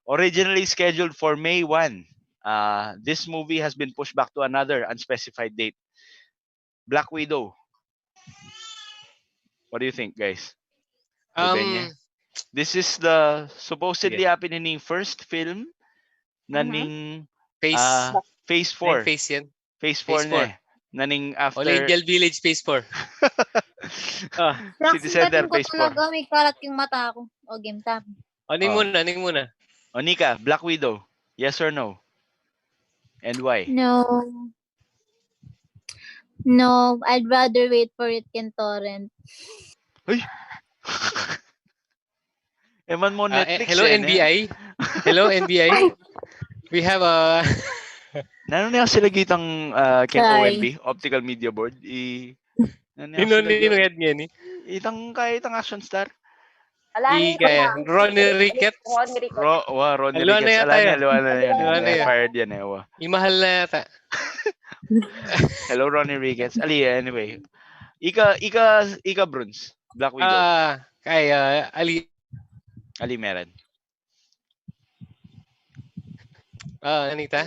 Speaker 1: Originally scheduled for May 1. This movie has been pushed back to another unspecified date. Black Widow. What do you think, guys? This is the supposedly happening first film na ning Phase 4. Phase 4 na. Naning after
Speaker 5: Angel Village Phase 4.
Speaker 1: City Center Phase 4.
Speaker 3: Talaga may kalat yung mata ko. O game time.
Speaker 5: Aning muna.
Speaker 1: Onika, Black Widow. Yes or no? And why?
Speaker 3: No, I'd rather wait for it in torrent.
Speaker 1: Ay. Eman mo Netflix.
Speaker 5: Hello NBI. Hello NBI. We have a
Speaker 1: Nano na sila gitang OMB, Optical Media Board.
Speaker 5: Nino head niya ni.
Speaker 1: Itang action star.
Speaker 5: Kaya Ronnie Ricketts.
Speaker 1: Ronnie Ricketts. Fired yan eh.
Speaker 5: Imahal na yata.
Speaker 1: Hello Ronnie Ricketts. Anyway. Ika Bruns. Black Widow.
Speaker 5: Kaya Ali
Speaker 1: meron.
Speaker 5: Anita.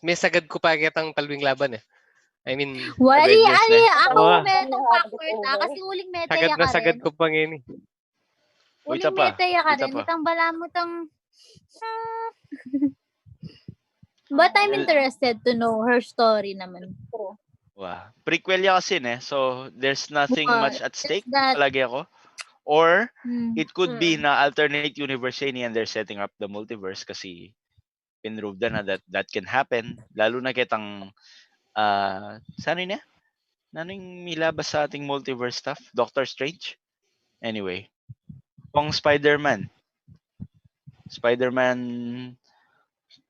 Speaker 5: May sagad ko pa kitang talwing laban eh. I mean,
Speaker 3: Ali, ako metong backward kasi uling meta ya ka rin.
Speaker 5: Sagad ko pa ngayon eh.
Speaker 3: Uling meta ya ka rin. Itang bala mo tang... But I'm interested to know her story naman.
Speaker 1: Wow. Prequel ya kasi so there's nothing much at stake. Palagi ako. Or, it could be na alternate universe and they're setting up the multiverse kasi pinroved na that can happen. Lalo na kitang saan niya? Naning milabas sa ating multiverse stuff? Doctor Strange? Anyway. Pong Spider-Man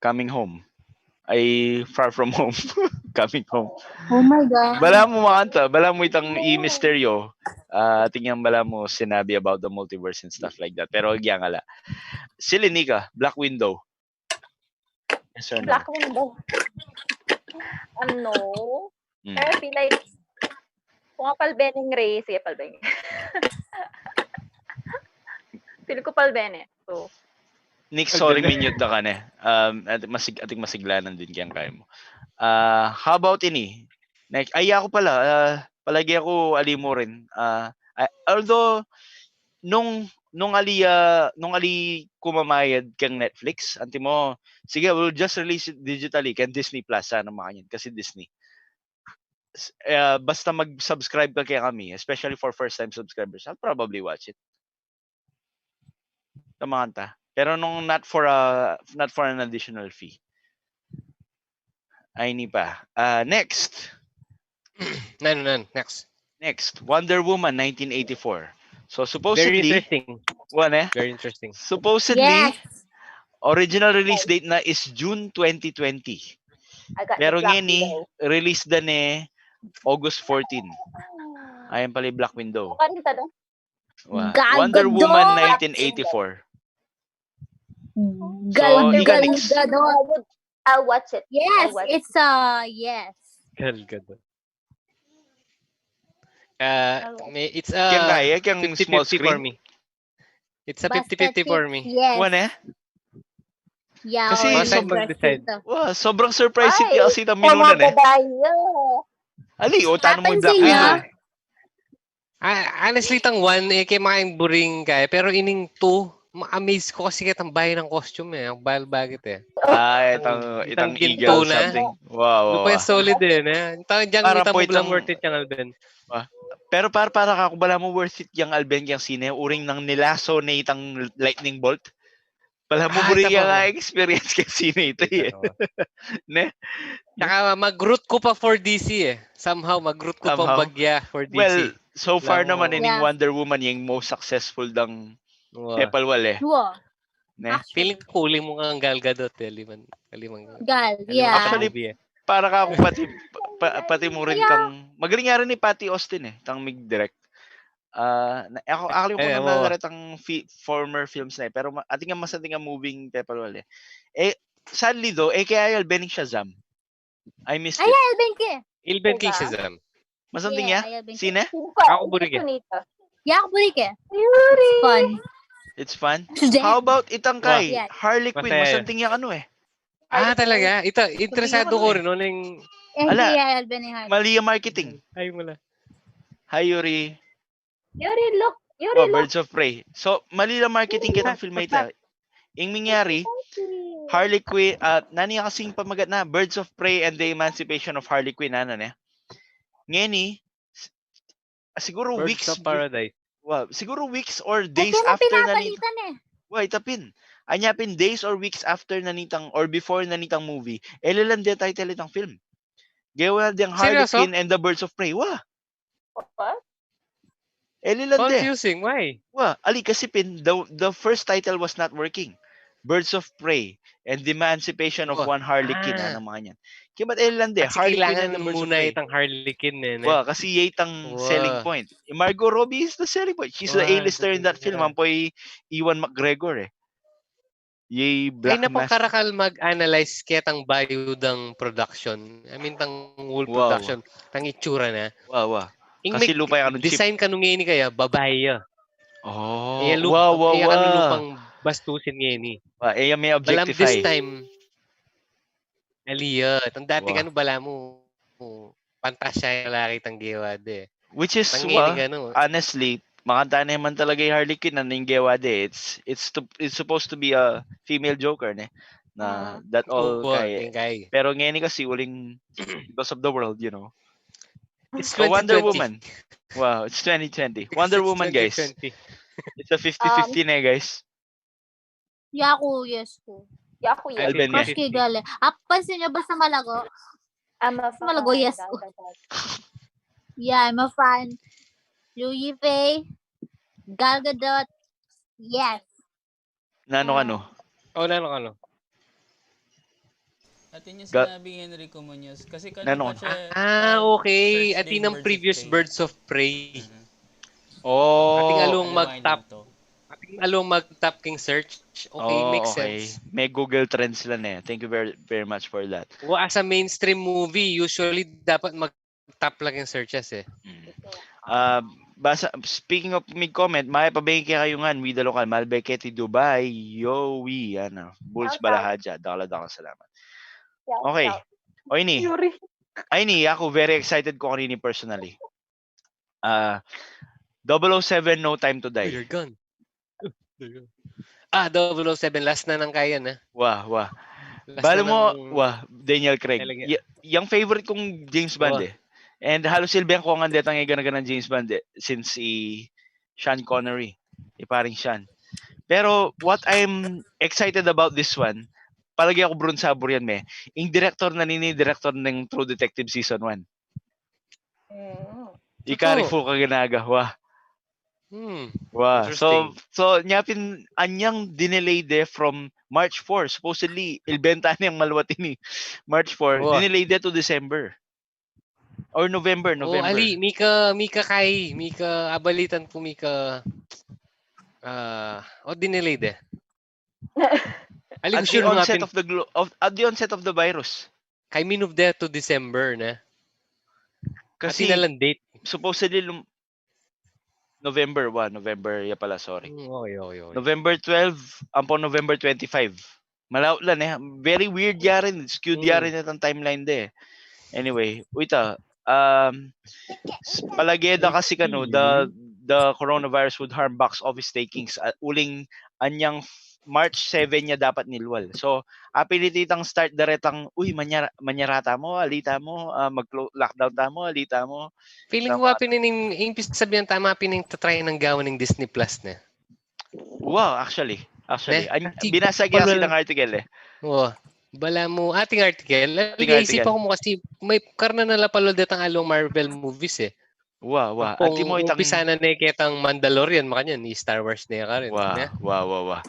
Speaker 1: Coming Home. Ay Far From Home. Coming Home.
Speaker 3: Oh my God.
Speaker 1: Bala mo makanta. Bala mo itang i-mysteryo. Tingnan bala mo sinabi about the multiverse and stuff like that. Pero agyan ala. Silinika, Black Widow. Yes or no?
Speaker 2: Black Widow. No. Pero I feel like kung palbening Ray, sige palbening. Feel ko palbene. So,
Speaker 1: Nick, sorry minute na ka na. Ating masiglanan din kayang kaya mo. How about ini? Ay ako pala. Palagi ako alimo rin. Although, nung ali kumamayad kang Netflix, anti mo, sige, we'll just release it digitally kan Disney Plus sana makanyan kasi Disney. Basta mag-subscribe ka kaya kami, especially for first-time subscribers, I'll probably watch it. Tamanta. Pero nung not for an additional fee. Ay ni pa. Next,
Speaker 5: Next.
Speaker 1: Next, Wonder Woman 1984. So
Speaker 5: Very
Speaker 1: supposedly,
Speaker 5: interesting. Very interesting.
Speaker 1: supposedly,
Speaker 3: Yes.
Speaker 1: original release date na is June 2020.
Speaker 2: I got
Speaker 1: Pero
Speaker 2: the Black
Speaker 1: ngayon
Speaker 2: Widow.
Speaker 1: release na ni August 14. Ayan pala yung Black Window.
Speaker 2: Mukha rin tanong.
Speaker 3: Gal
Speaker 1: Wonder
Speaker 3: Gadot!
Speaker 1: Woman 1984.
Speaker 3: Gal
Speaker 1: ikaw, Nix.
Speaker 3: Gadot.
Speaker 2: I'll watch it.
Speaker 3: Yes,
Speaker 2: I'll watch
Speaker 3: it's yes.
Speaker 5: Gal Gadot. It's
Speaker 1: Kaya kaya, kaya small
Speaker 5: 50-50 for
Speaker 1: screen.
Speaker 5: me. It's a 50-50 for me.
Speaker 3: Yes.
Speaker 1: Wana?
Speaker 3: Yeah,
Speaker 1: Kasi
Speaker 5: mag-decide.
Speaker 1: Wow, sobrang surprise si
Speaker 2: Ay,
Speaker 1: Elsie ng minunan eh. Ali, tanong mo yung Black
Speaker 3: Napansin niya?
Speaker 1: Widow eh.
Speaker 5: Honestly, tang 1, kay maing buring kaya. Pero ining 2, ma-amaze ko kasi kitang bahay ng costume eh. Ang bagit eh.
Speaker 1: Itang
Speaker 5: ginto
Speaker 1: eagle
Speaker 5: na.
Speaker 1: something. Wow.
Speaker 5: Lupa solid eh. Diyan
Speaker 1: Para
Speaker 5: kita
Speaker 1: po
Speaker 5: mo lang
Speaker 1: itang-
Speaker 5: worth it yung Alben.
Speaker 1: Pero para ka kung bala mo worth it yung Alben yung sine, uring ng nilaso na itang lightning bolt. Pala mo buri
Speaker 5: ito
Speaker 1: yung
Speaker 5: pa.
Speaker 1: experience kay sine ito eh. Ne?
Speaker 5: Tsaka mag-root ko pa for DC eh. Somehow, mag-root ko
Speaker 1: Somehow.
Speaker 5: pa bagya for DC.
Speaker 1: Well, so far
Speaker 5: Lang,
Speaker 1: naman ining
Speaker 3: Yeah.
Speaker 1: Wonder Woman yung most successful ng
Speaker 5: Wow.
Speaker 1: Tepalwal eh.
Speaker 3: Wow.
Speaker 1: Ne?
Speaker 5: Feeling ko kuling mo nga ang Gal Gadot eh.
Speaker 3: Gal, yeah.
Speaker 1: Actually, para ka kung pati mo rin kang magaling nga rin ni Patty Austin eh, tang mig-direct. Ako actually ko naman ang former films na eh, pero ating nga masating nga moving Tepalwal eh. Sadly though, kaya Albening Shazam. I missed it.
Speaker 5: Ilben King Shazam.
Speaker 1: Masanting niya? Sine?
Speaker 5: Ako burig eh.
Speaker 3: Yeah, ako burig eh. It's fun.
Speaker 1: It's fun. How about itang kay
Speaker 3: Yeah.
Speaker 1: Harley Quinn?
Speaker 5: Masaya.
Speaker 1: Masanting niya ano eh.
Speaker 5: Talaga? Ito, interesado ko rin. Ano yung...
Speaker 1: Ala.
Speaker 3: Mali.
Speaker 1: Mali yung marketing.
Speaker 5: Ay, wala.
Speaker 1: Hi, Yuri.
Speaker 2: Yuri, look.
Speaker 1: Birds of Prey. So, mali lang marketing kitang film ito. Yung nangyari, Harley Quinn, nani kasing pamagat na, Birds of Prey and the Emancipation of Harley Quinn, ngayon siguro
Speaker 5: Birds
Speaker 1: weeks,
Speaker 5: of Paradise.
Speaker 1: wow, siguro weeks or days after nanitang, itapin. Anyapin days or weeks after nanitang, or before nanitang movie, lang din title itang film. Gawa din Harley Quinn and the Birds of Prey. What? Lang din.
Speaker 5: Confusing, why?
Speaker 1: Ali kasi the first title was not working. Birds of Prey and the Emancipation of one Harley Quinn, mga yan. Kaya ba't lang din?
Speaker 5: Kasi
Speaker 1: Harley Quinn
Speaker 5: kailangan
Speaker 1: and the Birds of
Speaker 5: muna
Speaker 1: Prey.
Speaker 5: itang Harley Quinn eh.
Speaker 1: Kasi itang selling point. Margot Robbie is the selling point. She's the A-lister in that film. Ampoy Ewan McGregor eh. Yay, Black Mask.
Speaker 5: Napakarakal mag-analyze ketang bayudang production. I mean, tang whole production. Tang itsura na.
Speaker 1: Wow. Kasi lupa yung chip.
Speaker 5: Design ka nung ngayon kaya, babae ya.
Speaker 1: Oh,
Speaker 5: wow. Ano lupang bastusin ngayon eh.
Speaker 1: May objectify.
Speaker 5: Balam this time, aliyot. Ang dati ka bala mo, pantasya yung lalaki tang gewade.
Speaker 1: Which is, honestly, makanta naman talaga yung Harley Quinn na yung gewade. It's supposed to be a female Joker, ne? Na that all kay. Pero ngayon kasi uling because of the world, you know.
Speaker 5: It's
Speaker 1: so Wonder Woman. Wow, it's 2020. Wonder Woman, guys. It's a 50-50 na, guys.
Speaker 3: Yaku, yes ko.
Speaker 1: Alben,
Speaker 3: Crush kay Gale. Pansin nyo ba sa Malago? Malago, yes ko. Yeah, I'm a fan. Louis Faye, Gal Gadot, yes.
Speaker 1: Nano.
Speaker 5: Nano.
Speaker 4: Atin yung sinabing Enrico Munoz. Kasi kanina pa siya...
Speaker 5: okay. Atin ang previous Birds of Prey. Ating along mag-tap king search. Okay, makes sense.
Speaker 1: May Google Trends lang eh. Thank you very, very much for that.
Speaker 5: As a mainstream movie, usually dapat mag-tap lang yung searches eh.
Speaker 1: Speaking of mid-comment, makipabigay kayo nga, Mida Lokal, Malbeketi, Dubai, Yowie, Bulls Balahaja, dala salamat. Okay. O ini. Ako very excited ko kanini personally. 007 No Time to Die.
Speaker 5: You're gone. 007 last na ng kaya na.
Speaker 1: Wow. Balo mo, Daniel Craig. Yung favorite kong James Bond eh. And halos silbihan ko nga detang ng James Bond eh, since Sean Connery. Paring Sean. Pero what I'm excited about this one, palagi ako Brun Sabor yan, yung director ng True Detective Season 1. Ikarifo ka ginagawa. Wow. So nyapin anyang dinelay de from March 4. Supposedly ilbenta niyang malwati ni March 4. Dinelay de to December. Or November.
Speaker 5: Ali, Mika abalitan po Mika. Dinelay de. Ali,
Speaker 1: at the onset of the virus.
Speaker 5: Kay minove de to December na.
Speaker 1: Kasi
Speaker 5: nalang date.
Speaker 1: Supposedly November 1, November pala, sorry.
Speaker 5: Okay.
Speaker 1: November 12, ampon November 25. Malaw lang eh. Very weird yarin. Skewed yarin itong timeline de. Anyway, wait palageda kasi the coronavirus would harm box office takings. Uling anyang March 7 niya dapat nilwal. So, apilititang start daretang, manyarata mo, alita mo, mag-lockdown ta mo, alita mo.
Speaker 5: Feeling ko impis sabihan tama tatry ng gawan ng Disney Plus na.
Speaker 1: Wow, actually. Binasa kaya silang article eh.
Speaker 5: Bala mo, ating article. Isipan ko mo kasi may karna na lapalod ang along Marvel movies eh.
Speaker 1: Wow.
Speaker 5: Kung umpisa na nakikitang Mandalorian, makanya ni Star Wars na ka rin.
Speaker 1: Wow.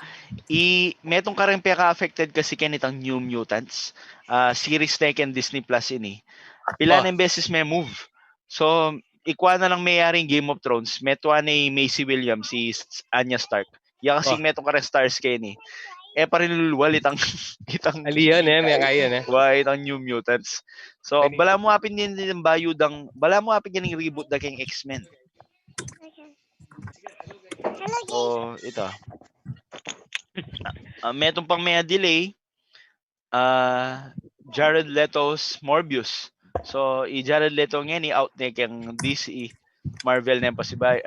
Speaker 1: Metong karang affected kasi kanitang New Mutants. Series na kan Disney Plus ini. Pila ng beses may move. So, ikwa na lang mayaring Game of Thrones. Metwa ni Macy Williams, si Arya Stark. Kasi metong karang stars kayo ni. Parin luluwal itang
Speaker 5: aliyan may kaya na.
Speaker 1: Itang New Mutants. So, bala mo apin din ng bayudang, bala mo apin yung reboot na kayong X-Men. So, ito. Metong pang may delay, Jared Leto's Morbius. So, Jared Leto ngayon out na kayong DC, Marvel na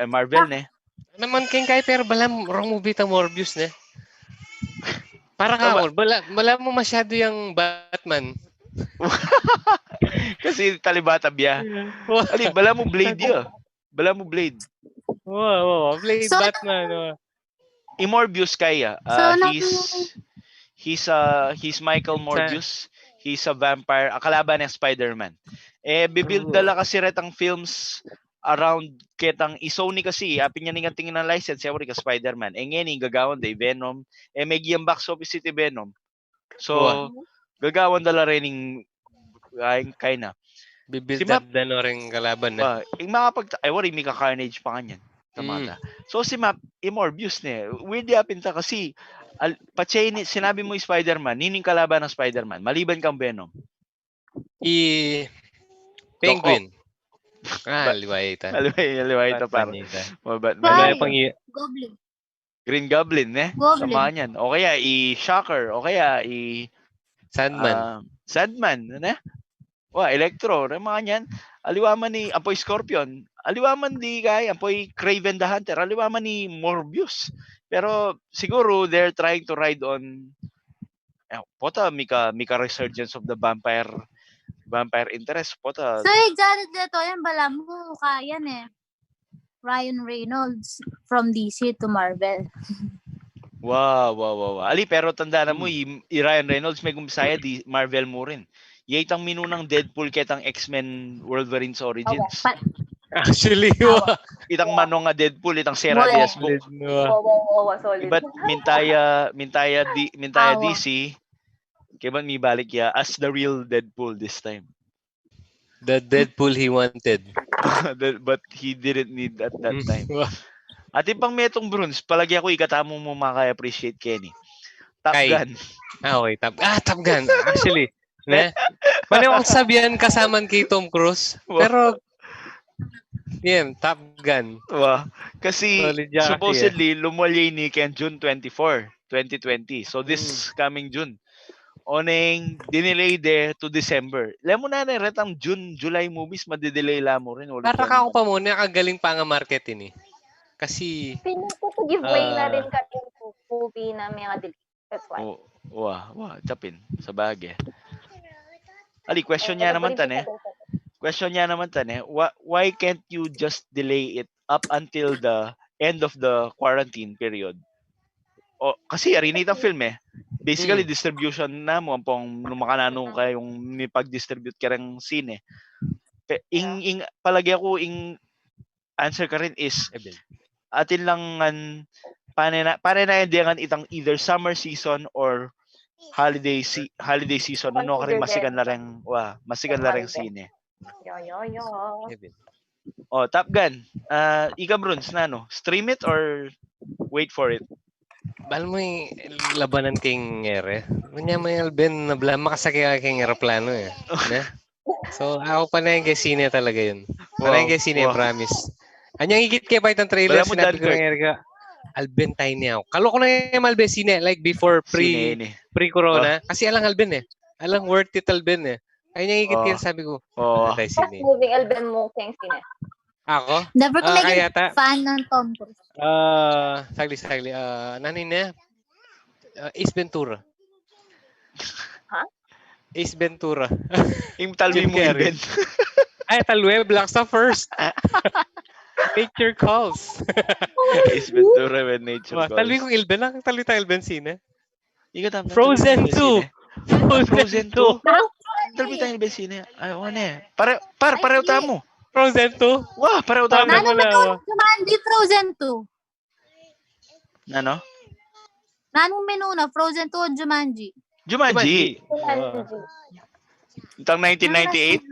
Speaker 1: Marvel na.
Speaker 5: Naman kayong kaya pero bala wrong movie tang Morbius na. Para ka, wala mo masyado yung Batman.
Speaker 1: Kasi talibata biya. Ali, bala mo Blade ya. Bala mo Blade.
Speaker 5: Wow, Blade so, Batman.
Speaker 1: Morbius kaya. He's Michael Morbius. He's a vampire. Kalaban ng Spider-Man. Bibuild dala kasi retang films around ketang Sony kasi apin niya nga tingin ng license siyempre ka Spider-Man ngayon gagawan day Venom may giyang box office city Venom so gagawan dala rin kay na
Speaker 5: bibuild up na rin kalaban na
Speaker 1: wari may ka-Carnage pa kanyan tamata so si Map Morbius ne weirdly apin ta kasi sinabi mo Spider-Man nining kalaban ng Spider-Man maliban kang Venom
Speaker 5: Penguin. Liway ito
Speaker 1: para.
Speaker 3: Goblin.
Speaker 1: Green Goblin, Samahan yan. O kaya, Shocker. O kaya, Sandman, Electro. Mga yan. Aliwaman ni Apoy Scorpion. Aliwaman di kay Apoy Kraven the Hunter. Aliwaman ni Morbius. Pero, siguro, they're trying to ride on mika resurgence of the vampire interest po ta.
Speaker 3: So, Jared Leto yan, bala mo, kayan Ryan Reynolds from DC to Marvel.
Speaker 1: Wow. Ali, pero tanda na mo, Ryan Reynolds may gumisaya di Marvel mo rin. Itang minunang Deadpool ketang X-Men Wolverine's Origins.
Speaker 5: Actually,
Speaker 1: itang manong nga Deadpool, itang Sarah Diaz book.
Speaker 2: Solid.
Speaker 1: But mintaya DC, kaya may balik ya as the real Deadpool this time.
Speaker 5: The Deadpool he wanted.
Speaker 1: But he didn't need at that time. At pang metong Bruns, palagi ako ikatamo mo maka-appreciate Kenny. Top Gun.
Speaker 5: Okay, Top Gun. Actually, Maniwang sabihan kasaman kay Tom Cruise. Pero, Top Gun.
Speaker 1: Kasi, supposedly, lumuwalay ni Ken June 24, 2020. So, this coming June. Oneng dinelay to December. Alam mo na retang June, July movies madidelay la mo rin.
Speaker 5: Para ka ako pa muna, kagaling pa nga market ini. Kasi
Speaker 2: giveaway na rin kami movie na may delay. That's why.
Speaker 1: Tapin sa bagay. Ali, question niya naman tane. Why can't you just delay it up until the end of the quarantine period? Kasi arinita film Basically, distribution na mo pong lumakanano kayong may pag-distribute ka ng scene. palagi ako answer ka rin is atin lang pananayandihan itang either summer season or holiday season no ka rin masigan na rin sine.
Speaker 2: Yo.
Speaker 1: Top Gun. Ika Bruns na stream it or wait for it?
Speaker 5: Bal mo yung labanan king ere. Kunya mo yung Alben na makasakya king aeroplano eh. So ako pa na yung kay sine talaga yun. Pa na yung kay sine, promise. Anyang higit kaya pa itang trailer, sinabi ko ng Erika, Alben tayo niya ako. Kalo ko na yung Alben sine, like before pre-corona. Kasi alang Alben eh. Alang worth it Alben eh. Anyang higit kaya sabi ko, tayo sine.
Speaker 2: Moving Alben mo kayong sine.
Speaker 5: Ako?
Speaker 3: Never ko naging fan ng Tom Cruise.
Speaker 5: Sagli. Nanin na? Ace Ventura.
Speaker 2: Ha?
Speaker 5: Ace Ventura.
Speaker 1: Yung talwi mo Alben.
Speaker 5: Ay, talwi. Blacksa first. Nature calls.
Speaker 1: Ace Ventura when nature calls.
Speaker 5: Talwi kong Ilben lang. Talwi tayo Ilben sine.
Speaker 1: Frozen 2. Frozen 2. Talwi tayo Ilben sine. Ay, pareho tayo mo.
Speaker 5: Frozen 2?
Speaker 1: Wah, pareho tayo mo.
Speaker 3: Nanong menon Jumanji Frozen 2?
Speaker 1: Ano?
Speaker 3: Nanong menuna Frozen 2 o Jumanji?
Speaker 1: Jumanji. Itang 1998.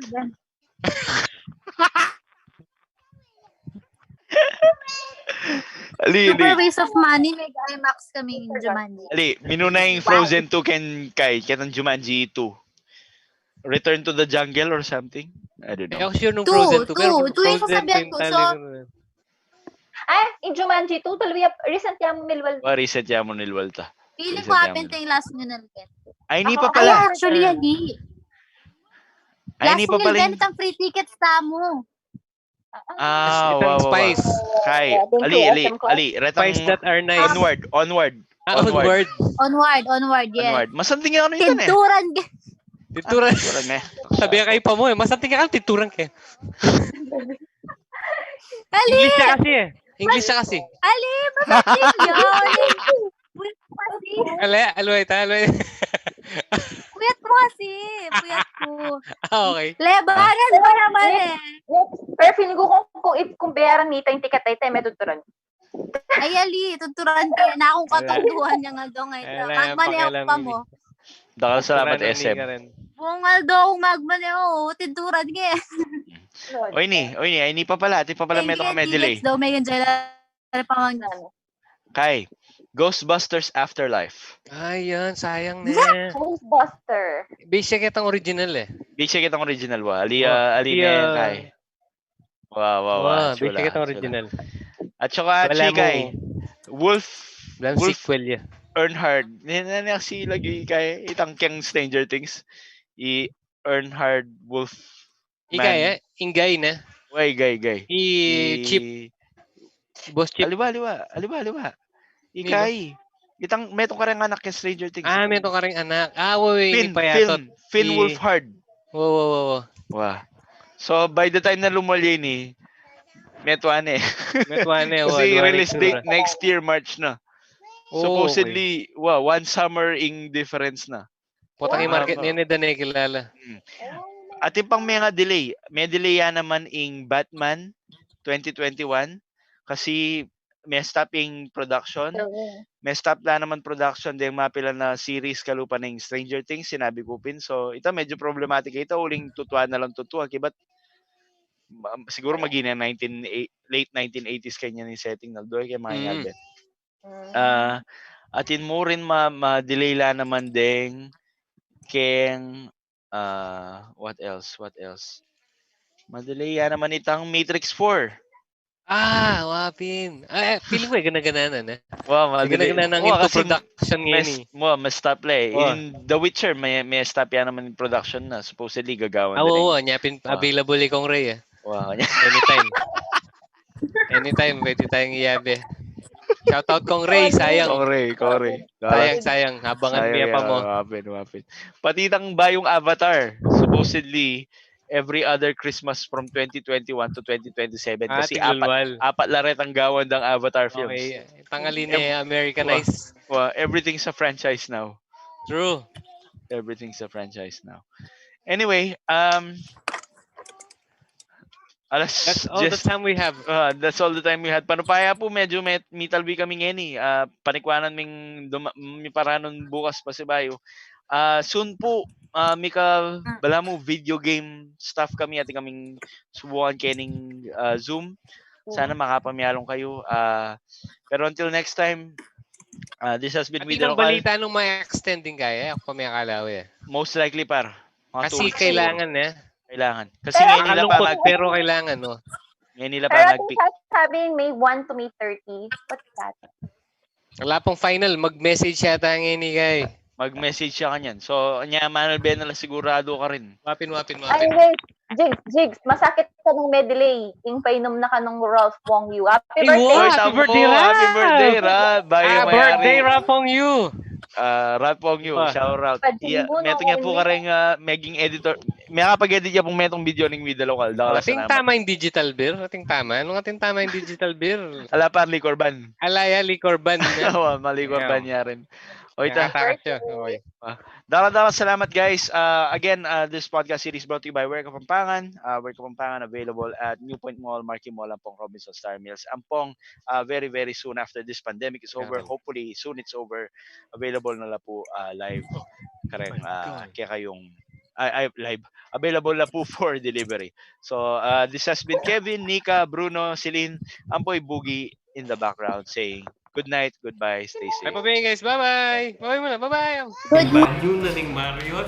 Speaker 3: Super waste of money. May IMAX kami yung Jumanji.
Speaker 1: Minuna yung Frozen 2 Kitang Jumanji 2. Return to the Jungle or something? I don't know.
Speaker 5: Ako sure nung Frozen 2. Pero
Speaker 3: yung sasabihan ko. So,
Speaker 2: in Jumanji 2, recent yan mo nilwal.
Speaker 1: Recent yan mo nilwal ta.
Speaker 3: Feeling ko happen tayong last nyo nalipet.
Speaker 1: Ay, hindi pa pala.
Speaker 3: Ay, actually, hindi. Last nyo nilipet ang free tickets ta mo.
Speaker 1: Wow.
Speaker 5: Spice.
Speaker 1: Kai, Ali.
Speaker 5: Spice that are nice.
Speaker 1: Onward.
Speaker 3: Onward, yes.
Speaker 1: Masanting ako nito eh.
Speaker 5: Tinturan. Sabi kayo pa mo eh. Masanting ka tinturan ka. English siya kasi.
Speaker 3: Ali, masanting yun.
Speaker 5: Alway.
Speaker 3: Puyat mo kasi. Puyat ko.
Speaker 5: Okay.
Speaker 3: Lebaran mo naman eh.
Speaker 2: Pero feeling ko kung bayaran nita yung ticket tayo, may tuturan.
Speaker 3: Ay, Ali, tuturan ka na akong katunduhan niya nga daw ngayon. Magmaneho pa mo.
Speaker 1: Dakal salamat SM.
Speaker 3: Bungal daw akong magmaneho. Tinturan ka eh.
Speaker 1: Oy ni, ay pa pala meto ka may delay.
Speaker 3: Daw may ganyan pamang.
Speaker 1: Kai, Ghostbusters Afterlife.
Speaker 5: Ay, yan. Sayang na.
Speaker 2: Ghostbuster.
Speaker 5: Basic kitang original eh.
Speaker 1: Wa. Ali na yan, Kai. Wow.
Speaker 5: Basic kitang original.
Speaker 1: At saka, Chikay, Wolf
Speaker 5: sequel yan.
Speaker 1: Earnhardt. Nananak si lagi kay itang kyang Stranger Things. Earnhardt Wolf.
Speaker 5: Ikay Ingay na.
Speaker 1: Way, gay.
Speaker 5: Chip. Boss Chip.
Speaker 1: Aliwa. Ikay. Itang metong ka rin anak kay Stranger Things.
Speaker 5: Metong ka rin anak. Hindi pa yatot.
Speaker 1: Finn Wolfhard.
Speaker 5: Wow.
Speaker 1: So, by the time na lumali ni, Metuane. Kasi release date next year, March na. Supposedly, one summer in difference na.
Speaker 5: Potang yung market niya na kilala.
Speaker 1: At yung pang mga delay. May delay yan naman in Batman 2021 kasi may stop in production. May stop na naman production din mapila na series kalupa ng Stranger Things, sinabi ko pin. So, ito medyo problematic. Ito uling tutuan na lang tutuan. Kibat siguro magina late 1980s kanya ni setting na doon kay mga Albert. Atin mo rin ma-delay la naman din keng what else? Ma-delay naman itang Matrix 4.
Speaker 5: Wapin. Feeling ko gana-gana na.
Speaker 1: Wow,
Speaker 5: gana-gana ng into production ngayon.
Speaker 1: Mas stop play. In The Witcher, may stop yan naman in production na. Supposedly, gagawan na rin.
Speaker 5: Nyapin available ikong Ray.
Speaker 1: Wow.
Speaker 5: Anytime, pwede tayong iyabe. Shoutout kong Ray, sayang.
Speaker 1: Kong Ray.
Speaker 5: Sayang. Habangan niya pa mo.
Speaker 1: Wapin. Pati itang bayong Avatar, supposedly, every other Christmas from 2021 to 2027 kasi apat laret ang gawan ng Avatar films.
Speaker 5: Okay, tangali na Americanized.
Speaker 1: Everything's a franchise now.
Speaker 5: True.
Speaker 1: Everything's a franchise now. Anyway,
Speaker 5: That's all the time we have.
Speaker 1: That's all the time we had. Panupaya po, medyo mitalbi kami ngeni. Panikwanan ming paranon bukas pa si Bayo. Soon po, Mika, bala mo video game stuff kami at kaming subukan kening Zoom. Sana makapamyalong kayo. Pero until next time, this has been
Speaker 5: Pati
Speaker 1: with the
Speaker 5: ng
Speaker 1: local.
Speaker 5: balita nung mga extending kaya, ako pamayakalaw
Speaker 1: Most likely par.
Speaker 5: Kasi kailangan
Speaker 1: Kailangan. Kasi ngayon nila pa
Speaker 5: Nakakalungkot pero kailangan, no?
Speaker 1: Ngayon nila
Speaker 2: Pero
Speaker 1: pa
Speaker 2: ating sasabihin May 1 to May 30. What's that?
Speaker 5: Wala pong final. Mag-message yata ngayon ni Guy.
Speaker 1: Mag-message siya kanyan. So, Manal Benala sigurado ka rin.
Speaker 5: Wapin.
Speaker 2: Ay, Jigs, masakit ka nung medley. Yung painom na ka nung Ralph Wong Yu. Happy birthday!
Speaker 5: Happy birthday, Ralph!
Speaker 1: Happy birthday, Ralph!
Speaker 5: Happy birthday, Ralph Wong Yu!
Speaker 1: Ralph Wong Yu, shout out. Meto nga po ka rin maging editor. May kapag-edit niya pong metong video ng With The Local.
Speaker 5: Ating tama yung digital beer. Ating tama. Anong ating tama yung digital beer?
Speaker 1: Ala pa, liquor ban.
Speaker 5: Alaya, liquor ban.
Speaker 1: Maliquor ban niya rin.
Speaker 5: Nakatakas siya. Okay.
Speaker 1: Dalang salamat guys. Again, this podcast series brought to you by Work Kapampangan. Work Kapampangan available at New Point Mall, Marquee Mall, Ampong, Robinson, Star Mills. Ampong, very, very soon after this pandemic is over. Hopefully, soon it's over. Available na la po live. Kareng, kaya kayong live. Available na po for delivery. So, this has been Kevin, Nika, Bruno, Celine, Ampoy, Boogie in the background saying good night, goodbye, stay safe.
Speaker 5: Bye-bye guys. Bye-bye. Bye-bye muna. Bye-bye.
Speaker 3: Good
Speaker 5: Banyo na ning Marriott.